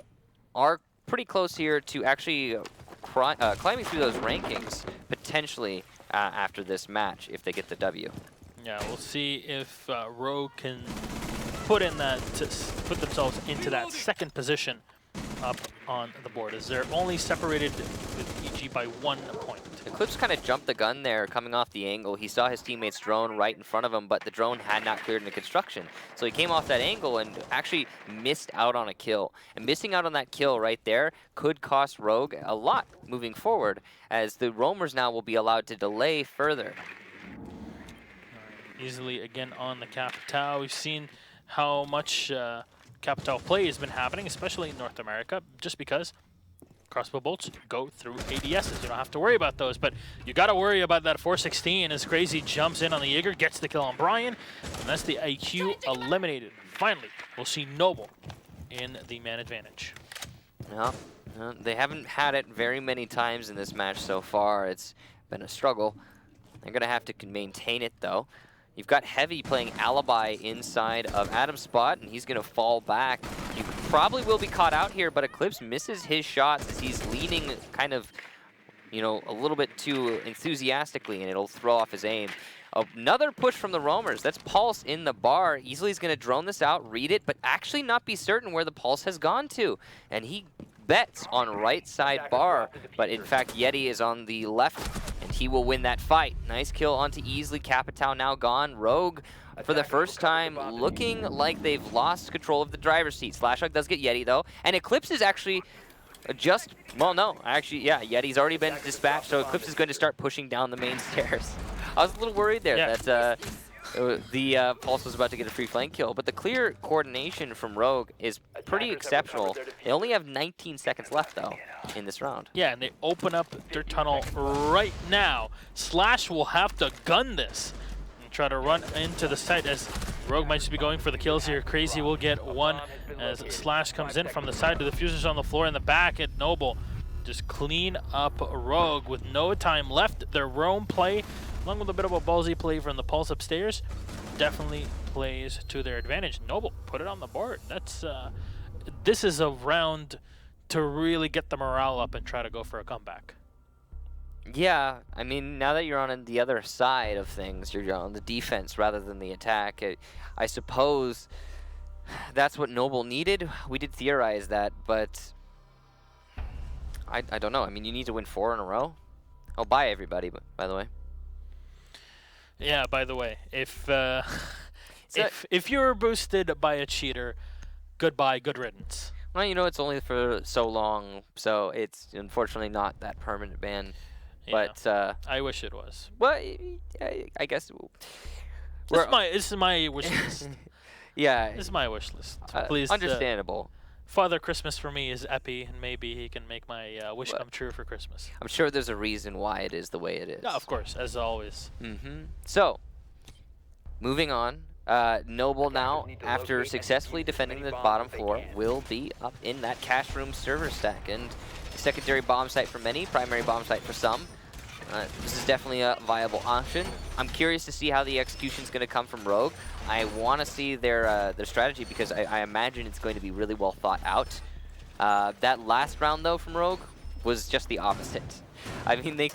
are pretty close here to actually climbing through those rankings, potentially after this match, if they get the W. Yeah, we'll see if Rogue can put themselves into that second position up on the board, as they're only separated with EG by 1 point. Eclipse kind of jumped the gun there coming off the angle. He saw his teammate's drone right in front of him, but the drone had not cleared into construction. So he came off that angle and actually missed out on a kill. And missing out on that kill right there could cost Rogue a lot moving forward, as the roamers now will be allowed to delay further. Easily again on the Capitao. We've seen how much Capitao play has been happening, especially in North America, just because crossbow bolts go through ADSs. You don't have to worry about those, but you got to worry about that 416 as Crazy jumps in on the Jaeger, gets the kill on Brian, and that's the IQ eliminated. Finally, we'll see Noble in the man advantage. No, they haven't had it very many times in this match so far. It's been a struggle. They're going to have to maintain it, though. You've got Heavy playing Alibi inside of Adam's spot, and he's going to fall back. You probably will be caught out here, but Eclipse misses his shots as he's leaning kind of, you know, a little bit too enthusiastically, and it'll throw off his aim. Another push from the roamers. That's Pulse in the bar. Easily is going to drone this out, read it, but actually not be certain where the Pulse has gone to. And he bets on right side bar, but in fact Yeti is on the left, and he will win that fight. Nice kill onto Easily. Capitown now gone. Rogue, for the first time, looking like they've lost control of the driver's seat. Slashhawk does get Yeti, though. And Eclipse is actually just, well, no, actually, yeah, Yeti's already been dispatched, so Eclipse is going to start pushing down the main stairs. I was a little worried there that the Pulse was about to get a free flank kill, but the clear coordination from Rogue is pretty exceptional. They only have 19 seconds left, though, in this round. Yeah, and they open up their tunnel right now. Slash will have to gun this and try to run into the site as Rogue might just be going for the kills here. Crazy will get one as Slash comes in from the side. The diffuser's on the floor in the back at Noble. Just clean up Rogue with no time left. Their roam play, along with a bit of a ballsy play from the Pulse upstairs, definitely plays to their advantage. Noble put it on the board. That's this is a round to really get the morale up and try to go for a comeback. Yeah, I mean, now that you're on the other side of things, you're on the defense rather than the attack. I suppose that's what Noble needed. We did theorize that, but I don't know. I mean, you need to win 4 in a row. Oh, bye everybody, by the way. Yeah, by the way, if you're boosted by a cheater, goodbye, good riddance. Well, you know, it's only for so long, so it's unfortunately not that permanent ban. Yeah, But I wish it was. well, I guess This is my wish list. yeah, This is my wish list. Please, understandable. Father Christmas for me is Epi, and maybe he can make my wish come true for Christmas. I'm sure there's a reason why it is the way it is. Yeah, of course, as always. So, moving on. Noble now, after successfully defending the bottom floor, will be up in that cash room server stack. And secondary bomb site for many, primary bomb site for some. This is definitely a viable option. I'm curious to see how the execution is going to come from Rogue. I want to see their strategy because I imagine it's going to be really well thought out. That last round, though, from Rogue was just the opposite. I mean,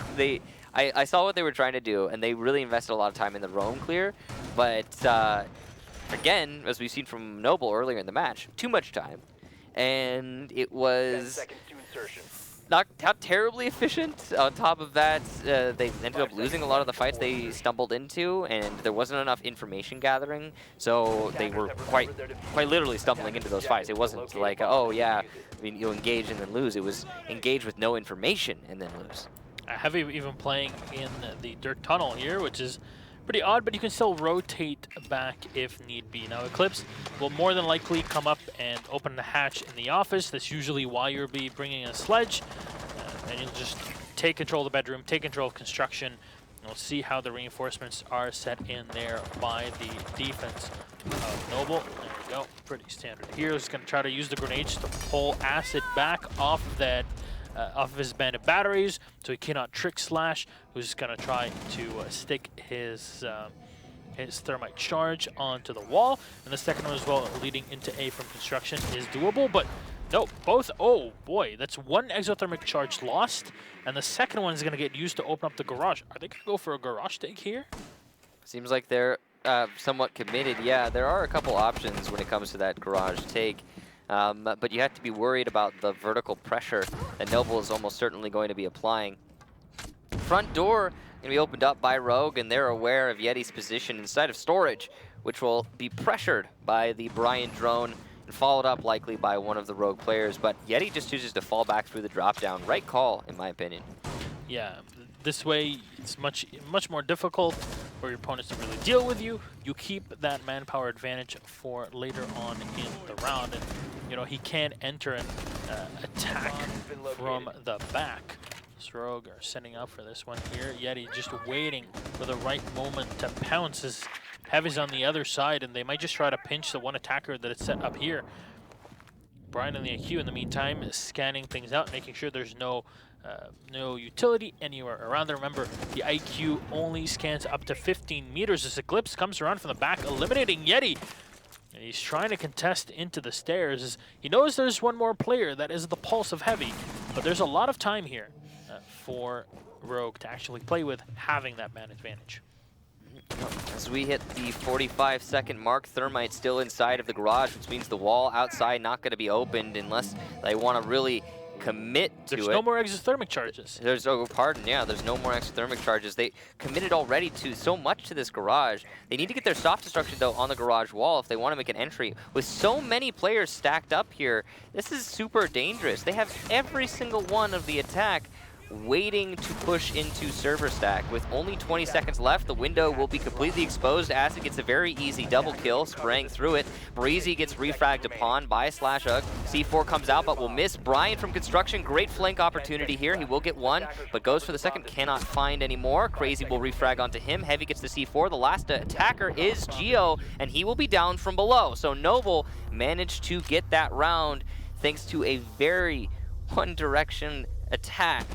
I saw what they were trying to do, and they really invested a lot of time in the roam clear. But again, as we've seen from Noble earlier in the match, too much time. And it was not terribly efficient. On top of that, they ended up losing a lot of the fights they stumbled into, and there wasn't enough information gathering, so they were quite literally stumbling into those fights. It wasn't like, oh yeah, I mean, you'll engage and then lose. It was engage with no information and then lose. Heavy even playing in the dirt tunnel here, which is pretty odd, but you can still rotate back if need be. Now Eclipse will more than likely come up and open the hatch in the office. That's usually why you'll be bringing a sledge, and you'll just take control of the bedroom, take control of construction, and we'll see how the reinforcements are set in there by the defense of Noble. There we go, pretty standard here. He's going to try to use the grenades to pull Acid back off that off of his bandit batteries, so he cannot trick Slash, who's going to try to stick his thermite charge onto the wall. And the second one as well, leading into A from construction, is doable, but no, both, oh boy, that's one exothermic charge lost, and the second one is going to get used to open up the garage. Are they going to go for a garage take here? Seems like they're somewhat committed. Yeah, there are a couple options when it comes to that garage take. But you have to be worried about the vertical pressure that Noble is almost certainly going to be applying. Front door going to be opened up by Rogue, and they're aware of Yeti's position inside of storage, which will be pressured by the Brian drone and followed up likely by one of the Rogue players. But Yeti just chooses to fall back through the drop down. Right call, in my opinion. Yeah, this way it's much more difficult for your opponents to really deal with you. You keep that manpower advantage for later on in the round, and you know he can enter and attack from the back. Rogue are setting up for this one here. Yeti just waiting for the right moment to pounce as Heavy's on the other side, and they might just try to pinch the one attacker that is set up here. Brian and the IQ in the meantime is scanning things out, making sure there's no utility anywhere around there. Remember, the IQ only scans up to 15 meters as Eclipse comes around from the back, eliminating Yeti. And he's trying to contest into the stairs. He knows there's one more player, that is the Pulse of Heavy, but there's a lot of time here for Rogue to actually play with, having that man advantage. As we hit the 45-second mark, Thermite still inside of the garage, which means the wall outside not going to be opened unless they want to really commit to There's it. no more exothermic charges. There's there's no more exothermic charges. They committed already to so much to this garage. They need to get their soft destruction though on the garage wall if they want to make an entry. With so many players stacked up here, this is super dangerous. They have every single one of the attack waiting to push into server stack. With only 20 seconds left, the window will be completely exposed as it gets a very easy double kill, spraying through it. Breezy gets refragged upon by /Ugg. C4 comes out, but will miss. Brian from Construction, great flank opportunity here. He will get one, but goes for the second, cannot find any more. Crazy will refrag onto him. Heavy gets the C4. The last attacker is Geo, and he will be down from below. So Noble managed to get that round thanks to a very one-direction attack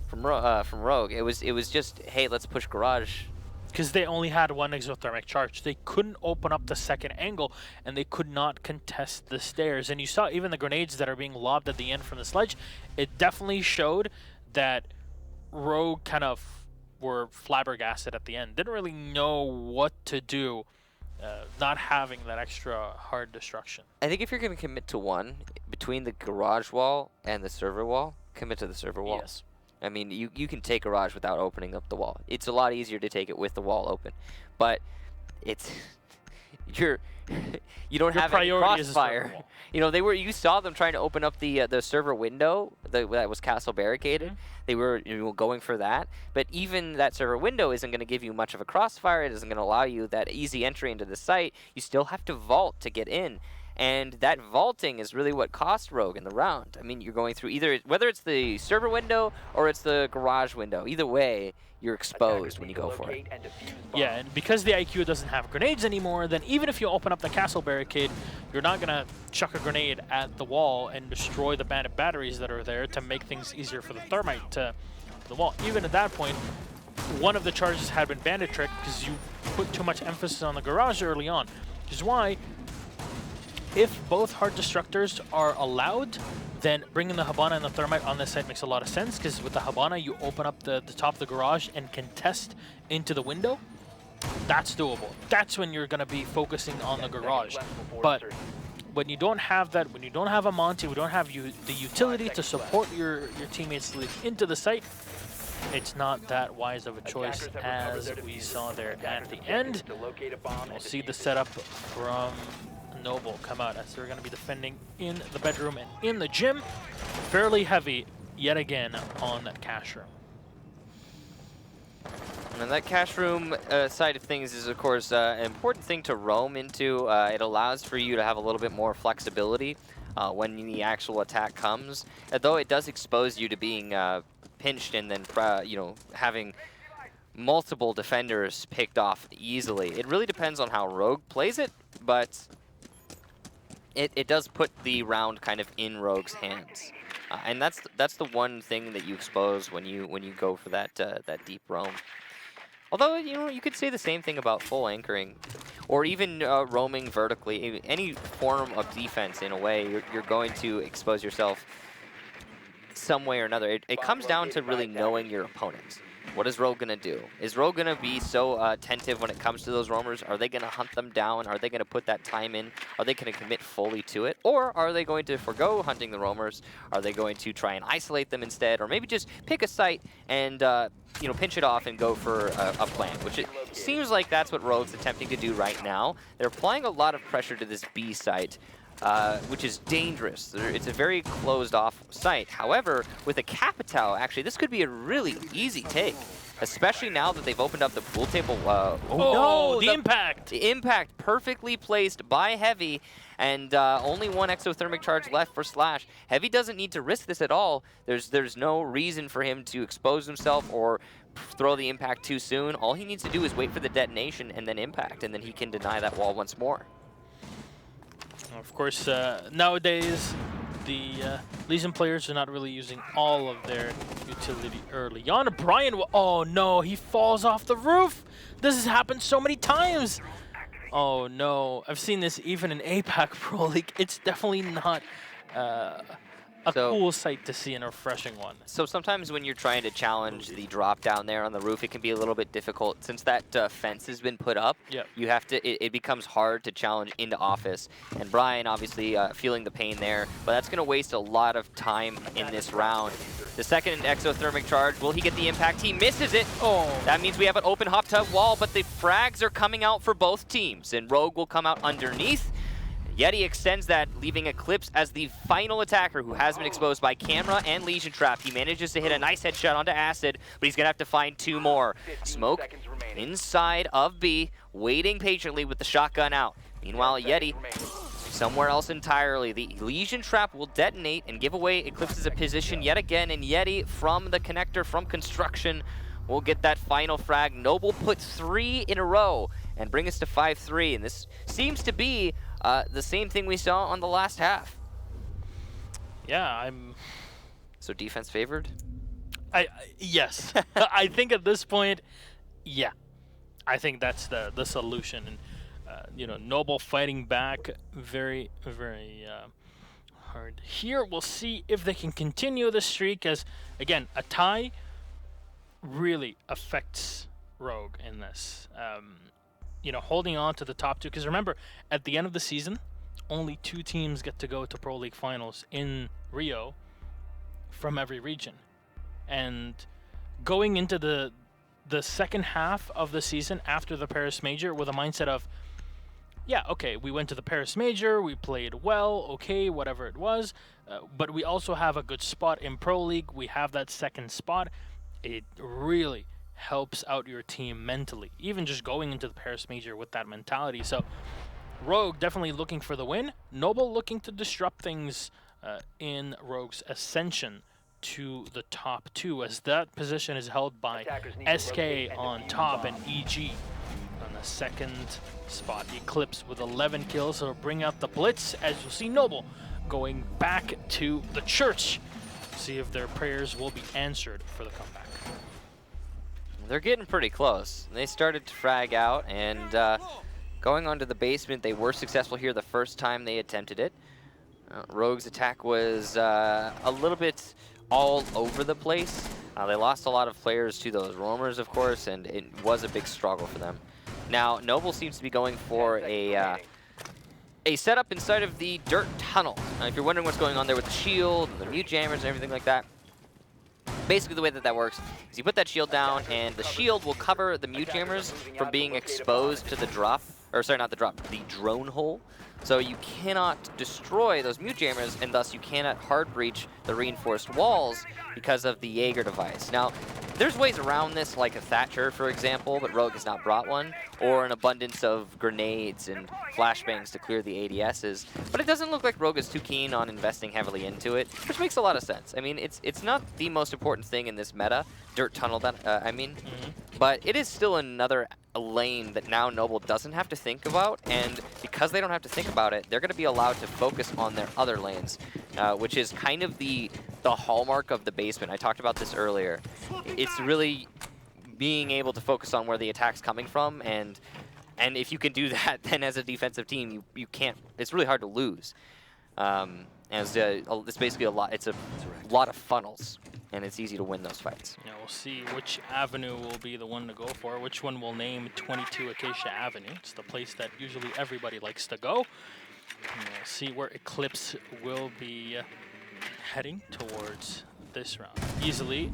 from Rogue. It was just, hey, let's push garage. Because they only had one exothermic charge. They couldn't open up the second angle, and they could not contest the stairs. And you saw even the grenades that are being lobbed at the end from the sledge. It definitely showed that Rogue kind of were flabbergasted at the end. Didn't really know what to do, not having that extra hard destruction. I think if you're going to commit to one, between the garage wall and the server wall, commit to the server wall. Yes. I mean, you can take garage without opening up the wall. It's a lot easier to take it with the wall open. But it's you don't have any crossfire. You know, you saw them trying to open up the server window that was castle barricaded. Mm-hmm. They were going for that. But even that server window isn't going to give you much of a crossfire. It isn't going to allow you that easy entry into the site. You still have to vault to get in. And that vaulting is really what cost Rogue in the round. I mean, you're going through whether it's the server window or it's the garage window. Either way, you're exposed when you go for it. Yeah, and because the IQ doesn't have grenades anymore, then even if you open up the castle barricade, you're not going to chuck a grenade at the wall and destroy the bandit batteries that are there to make things easier for the thermite to the wall. Even at that point, one of the charges had been bandit tricked because you put too much emphasis on the garage early on, which is why if both hard destructors are allowed, then bringing the Habana and the thermite on this side makes a lot of sense, because with the Habana, you open up the top of the garage and contest into the window. That's doable. That's when you're going to be focusing on the garage. But when you don't have that, when you don't have a Monty, we don't have the utility to support your teammates into the site, it's not that wise of a choice as we saw there at the end. We'll see the setup from Noble come out as they're going to be defending in the bedroom and in the gym. Fairly heavy yet again on that cash room. And that cash room side of things is, of course, an important thing to roam into. It allows for you to have a little bit more flexibility when the actual attack comes, though it does expose you to being pinched and then having multiple defenders picked off easily. It really depends on how Rogue plays it, but it does put the round kind of in Rogue's hands, and that's the one thing that you expose when you go for that deep roam. Although you could say the same thing about full anchoring, or even roaming vertically. Any form of defense, in a way, you're going to expose yourself some way or another. It comes down to really knowing your opponents. What is Rogue going to do? Is Rogue going to be so attentive when it comes to those roamers? Are they going to hunt them down? Are they going to put that time in? Are they going to commit fully to it? Or are they going to forgo hunting the roamers? Are they going to try and isolate them instead? Or maybe just pick a site and pinch it off and go for a plant, which it seems like that's what Rogue's attempting to do right now. They're applying a lot of pressure to this B site, which is dangerous. It's a very closed-off site. However, with a Capital, actually, this could be a really easy take, especially now that they've opened up the pool table. No, the impact! The impact perfectly placed by Heavy, and only one exothermic charge left for Slash. Heavy doesn't need to risk this at all. There's no reason for him to expose himself or throw the impact too soon. All he needs to do is wait for the detonation and then impact, and then he can deny that wall once more. Of course, nowadays, the Legion players are not really using all of their utility early on. Brian, oh no, he falls off the roof! This has happened so many times! Oh no, I've seen this even in APAC Pro League. It's definitely not a So- cool sight to see and a refreshing one. So sometimes when you're trying to challenge the drop down there on the roof, it can be a little bit difficult. Since that fence has been put up, Yep. you have to. It becomes hard to challenge into office. And Brian obviously feeling the pain there, but that's going to waste a lot of time in this round. The second exothermic charge, will he get the impact? He misses it. Oh, That means we have an open hot tub wall, but the frags are coming out for both teams, and Rogue will come out underneath. Yeti extends that, leaving Eclipse as the final attacker who has been exposed by camera and Legion Trap. He manages to hit a nice headshot onto Acid, but he's going to have to find 2 more. 15 Smoke seconds remaining. inside of B, waiting patiently with the shotgun out. Meanwhile, 10 Yeti seconds remaining. somewhere else entirely. The Legion Trap will detonate and give away Eclipse's position yet again, and Yeti from the connector, from construction, will get that final frag. Noble put 3 in a row and bring us to 5-3, and this seems to be the same thing we saw on the last half. yeah, So defense favored? yes. I think at this point, yeah. I think that's the solution. And, you know, Noble fighting back very, very hard. Here, we'll see if they can continue the streak as, again, a tie really affects Rogue in this. You know, holding on to the top 2, because remember, at the end of the season, only 2 teams get to go to Pro League Finals in Rio from every region. And going into the second half of the season after the Paris Major with a mindset of, yeah, okay, we went to the Paris Major, we played well, okay, whatever it was, but we also have a good spot in Pro League, we have that second spot. It really helps out your team mentally, even just going into the Paris Major with that mentality. So Rogue definitely looking for the win. Noble looking to disrupt things in Rogue's ascension to the top 2, as that position is held by Attackers need to SK rotate and on defuse top the and bomb. EG on the second spot. Eclipse with 11 kills, so bring out the blitz, as you'll see Noble going back to the church. See if their prayers will be answered for the comeback. They're getting pretty close. They started to frag out, and going onto the basement, they were successful here the first time they attempted it. Rogue's attack was a little bit all over the place. They lost a lot of players to those roamers, of course, and it was a big struggle for them. Now, Noble seems to be going for 10 seconds remaining. a setup inside of the dirt tunnel. If you're wondering what's going on there with the shield, the mute jammers, and everything like that, basically the way that works is you put that shield down, and the shield will cover the mute jammers from being exposed to the drop, or sorry, not the drop, the drone hole. So you cannot destroy those mute jammers, and thus you cannot hard breach the reinforced walls because of the Jaeger device. Now, there's ways around this, like a Thatcher, for example, but Rogue has not brought one, or an abundance of grenades and flashbangs to clear the ADSs. But it doesn't look like Rogue is too keen on investing heavily into it, which makes a lot of sense. I mean, it's not the most important thing in this meta, dirt tunnel, but it is still another lane that now Noble doesn't have to think about, and because they don't have to think about it, they're going to be allowed to focus on their other lanes, which is kind of the hallmark of the basement. I talked about this earlier. It's really being able to focus on where the attack's coming from, and if you can do that, then as a defensive team, you can't. It's really hard to lose. It's basically it's a lot of funnels, and it's easy to win those fights. Yeah, we'll see which avenue will be the one to go for, which one will name 22 Acacia Avenue. It's the place that usually everybody likes to go. And we'll see where Eclipse will be heading towards this round. Easily,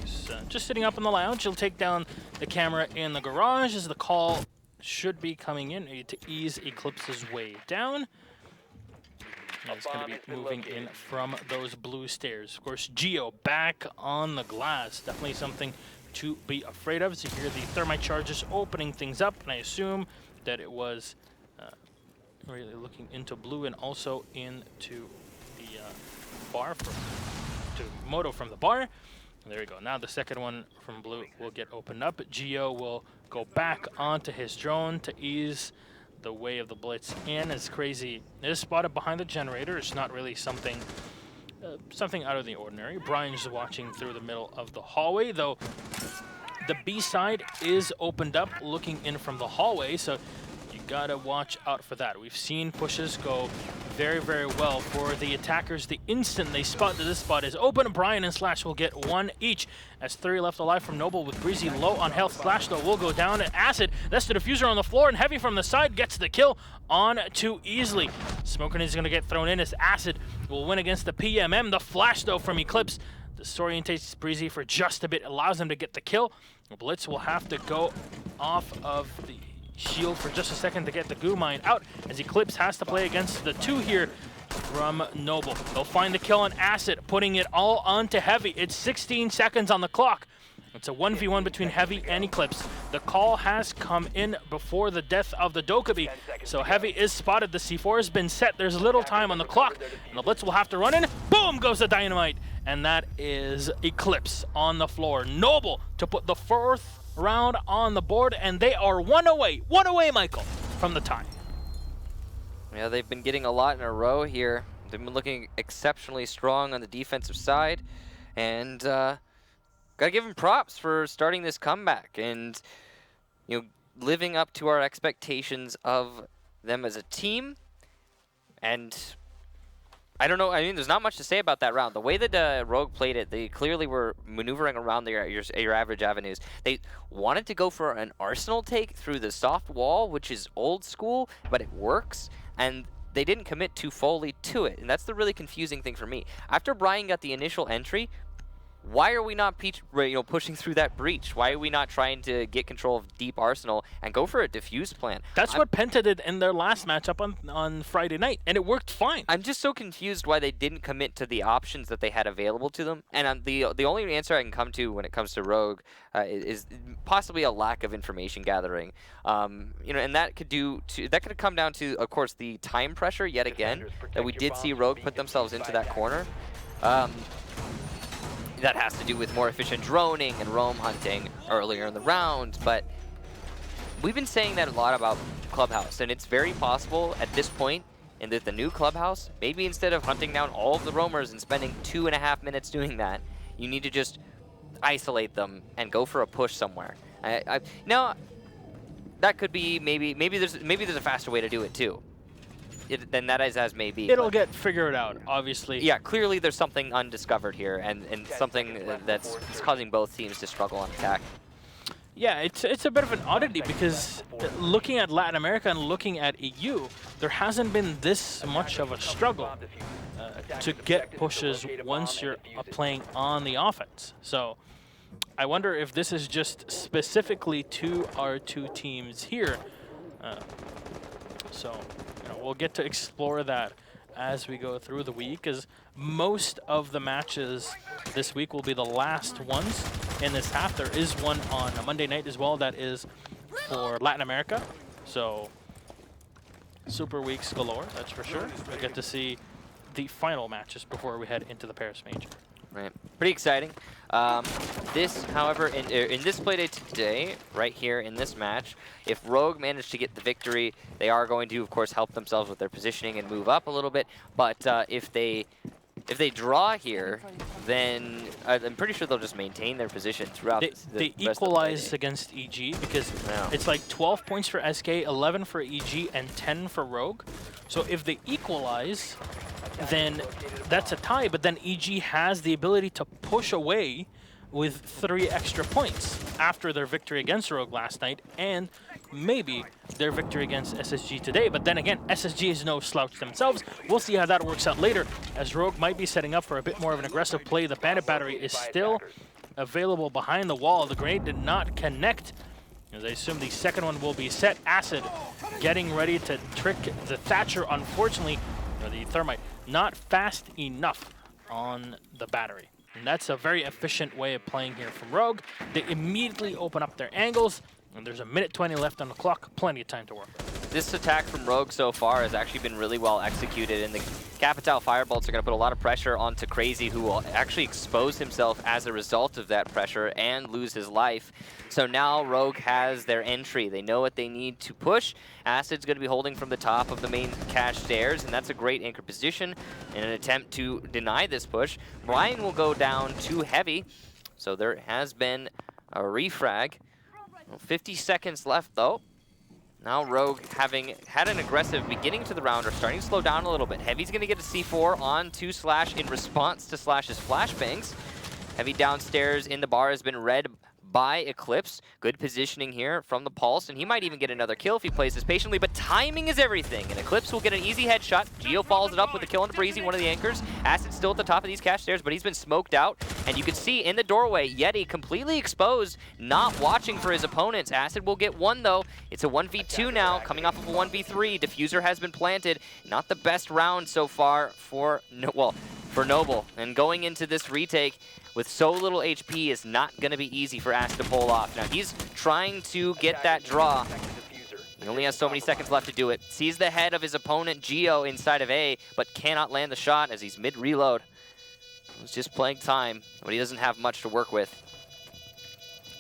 he's just sitting up in the lounge. He'll take down the camera in the garage as the call should be coming in to ease Eclipse's way down. He's going to be moving in from those blue stairs. Of course, Geo back on the glass. Definitely something to be afraid of. So you hear the thermite charges opening things up, and I assume that it was really looking into blue and also into the bar to Moto from the bar. There we go. Now the second one from blue will get opened up. Geo will go back onto his drone to ease the way of the blitz in. It's crazy. It is spotted behind the generator. It's not really something out of the ordinary. Brian's watching through the middle of the hallway, though the B side is opened up looking in from the hallway, so you gotta watch out for that. We've seen pushes go very, very well for the attackers. The instant they spot that this spot is open, Brian and Slash will get one each. As 3 left alive from Noble with Breezy low on health. Slash though will go down. Acid, that's the diffuser on the floor, and Heavy from the side gets the kill on too easily. Smoke Grenade is gonna get thrown in as Acid will win against the PMM. The flash though from Eclipse disorientates Breezy for just a bit, allows him to get the kill. Blitz will have to go off of the shield for just a second to get the goo mine out, as Eclipse has to play against the 2 here from Noble. They'll find the kill on Acid, putting it all onto Heavy. It's 16 seconds on the clock. It's a 1v1 between Heavy and Eclipse. The call has come in before the death of the Dokkaebi, so Heavy is spotted. The C4 has been set. There's little time on the clock, and the Blitz will have to run in. Boom goes the Dynamite, and that is Eclipse on the floor. Noble to put the 4th round on the board, and they are one away, Michael, from the tie. Yeah, they've been getting a lot in a row here. They've been looking exceptionally strong on the defensive side, and gotta give them props for starting this comeback and, you know, living up to our expectations of them as a team. And I don't know, I mean, there's not much to say about that round. The way that Rogue played it, they clearly were maneuvering around your average avenues. They wanted to go for an Arsenal take through the soft wall, which is old school, but it works. And they didn't commit too fully to it. And that's the really confusing thing for me. After Brian got the initial entry, why are we not pushing through that breach? Why are we not trying to get control of deep Arsenal and go for a diffuse plan? That's what Penta did in their last matchup on Friday night, and it worked fine. I'm just so confused why they didn't commit to the options that they had available to them. And the only answer I can come to when it comes to Rogue is possibly a lack of information gathering. You know, and that could come down to, of course, the time pressure yet again that we did see Rogue put themselves into that corner. That has to do with more efficient droning and roam hunting earlier in the round, but we've been saying that a lot about Clubhouse, and it's very possible at this point in the new Clubhouse, maybe instead of hunting down all of the roamers and spending 2.5 minutes doing that, you need to just isolate them and go for a push somewhere. Now, that could be maybe there's a faster way to do it too. Then that is as may be. It'll get figured out, obviously. Yeah, clearly there's something undiscovered here, and something that's causing both teams to struggle on attack. Yeah, it's a bit of an oddity because looking at Latin America and looking at EU, there hasn't been this much of a struggle to get pushes once you're playing on the offense. So I wonder if this is just specifically to our 2 teams here. So we'll get to explore that as we go through the week, as most of the matches this week will be the last ones in this half. There is one on a Monday night as well that is for Latin America. So super weeks galore, that's for sure. We'll get to see the final matches before we head into the Paris Major. Right, pretty exciting. This, however, in this playdate today, right here in this match, if Rogue managed to get the victory, they are going to, of course, help themselves with their positioning and move up a little bit. But if they draw here, then I'm pretty sure they'll just maintain their position throughout. They equalize against EG because it's like 12 points for SK, 11 for EG, and 10 for Rogue. So if they equalize, then that's a tie, but then EG has the ability to push away with 3 extra points after their victory against Rogue last night, and maybe their victory against SSG today. But then again, SSG is no slouch themselves. We'll see how that works out later, as Rogue might be setting up for a bit more of an aggressive play. The Bandit Battery is still available behind the wall. The grenade did not connect, as I assume the second one will be set. Acid getting ready to trick the Thatcher, unfortunately, or the Thermite, not fast enough on the battery. And that's a very efficient way of playing here from Rogue. They immediately open up their angles, and there's a minute 20 left on the clock, plenty of time to work. This attack from Rogue so far has actually been really well executed, and the Capital Firebolts are going to put a lot of pressure onto Crazy, who will actually expose himself as a result of that pressure and lose his life. So now Rogue has their entry. They know what they need to push. Acid's going to be holding from the top of the main cache stairs, and that's a great anchor position in an attempt to deny this push. Brian will go down to Heavy, so there has been a refrag. 50 seconds left, though. Now Rogue, having had an aggressive beginning to the round, are starting to slow down a little bit. Heavy's going to get a C4 on to Slash in response to Slash's flashbangs. Heavy downstairs in the bar has been read by Eclipse. Good positioning here from the Pulse, and he might even get another kill if he plays this patiently, but timing is everything, and Eclipse will get an easy headshot. Geo follows it up with a kill on the Breezy, one of the anchors. Acid's still at the top of these cache stairs, but he's been smoked out, and you can see in the doorway, Yeti completely exposed, not watching for his opponents. Acid will get one, though. It's a 1v2 now, coming off of a 1v3. Diffuser has been planted. Not the best round so far for Noble, and going into this retake, with so little HP is not going to be easy for Acid to pull off. Now he's trying to get that draw. He only has so many seconds left to do it. Sees the head of his opponent, Geo, inside of A, but cannot land the shot as he's mid-reload. He's just playing time, but he doesn't have much to work with.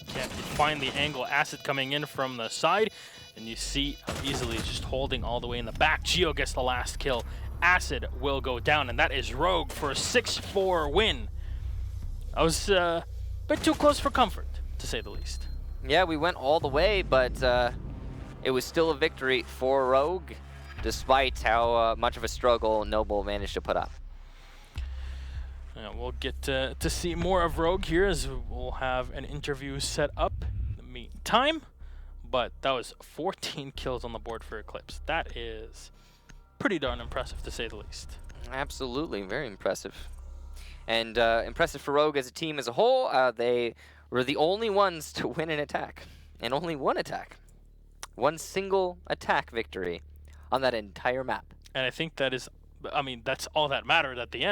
Can't find the angle. Acid coming in from the side, and you see how easily he's just holding all the way in the back. Geo gets the last kill. Acid will go down, and that is Rogue for a 6-4 win. I was a bit too close for comfort, to say the least. Yeah, we went all the way, but it was still a victory for Rogue, despite how much of a struggle Noble managed to put up. Yeah, we'll get to see more of Rogue here, as we'll have an interview set up in the meantime. But that was 14 kills on the board for Eclipse. That is pretty darn impressive, to say the least. Absolutely, very impressive. And impressive for Rogue as a team as a whole. They were the only ones to win an attack. And only one attack. One single attack victory on that entire map. And I think that is, I mean, that's all that mattered at the end.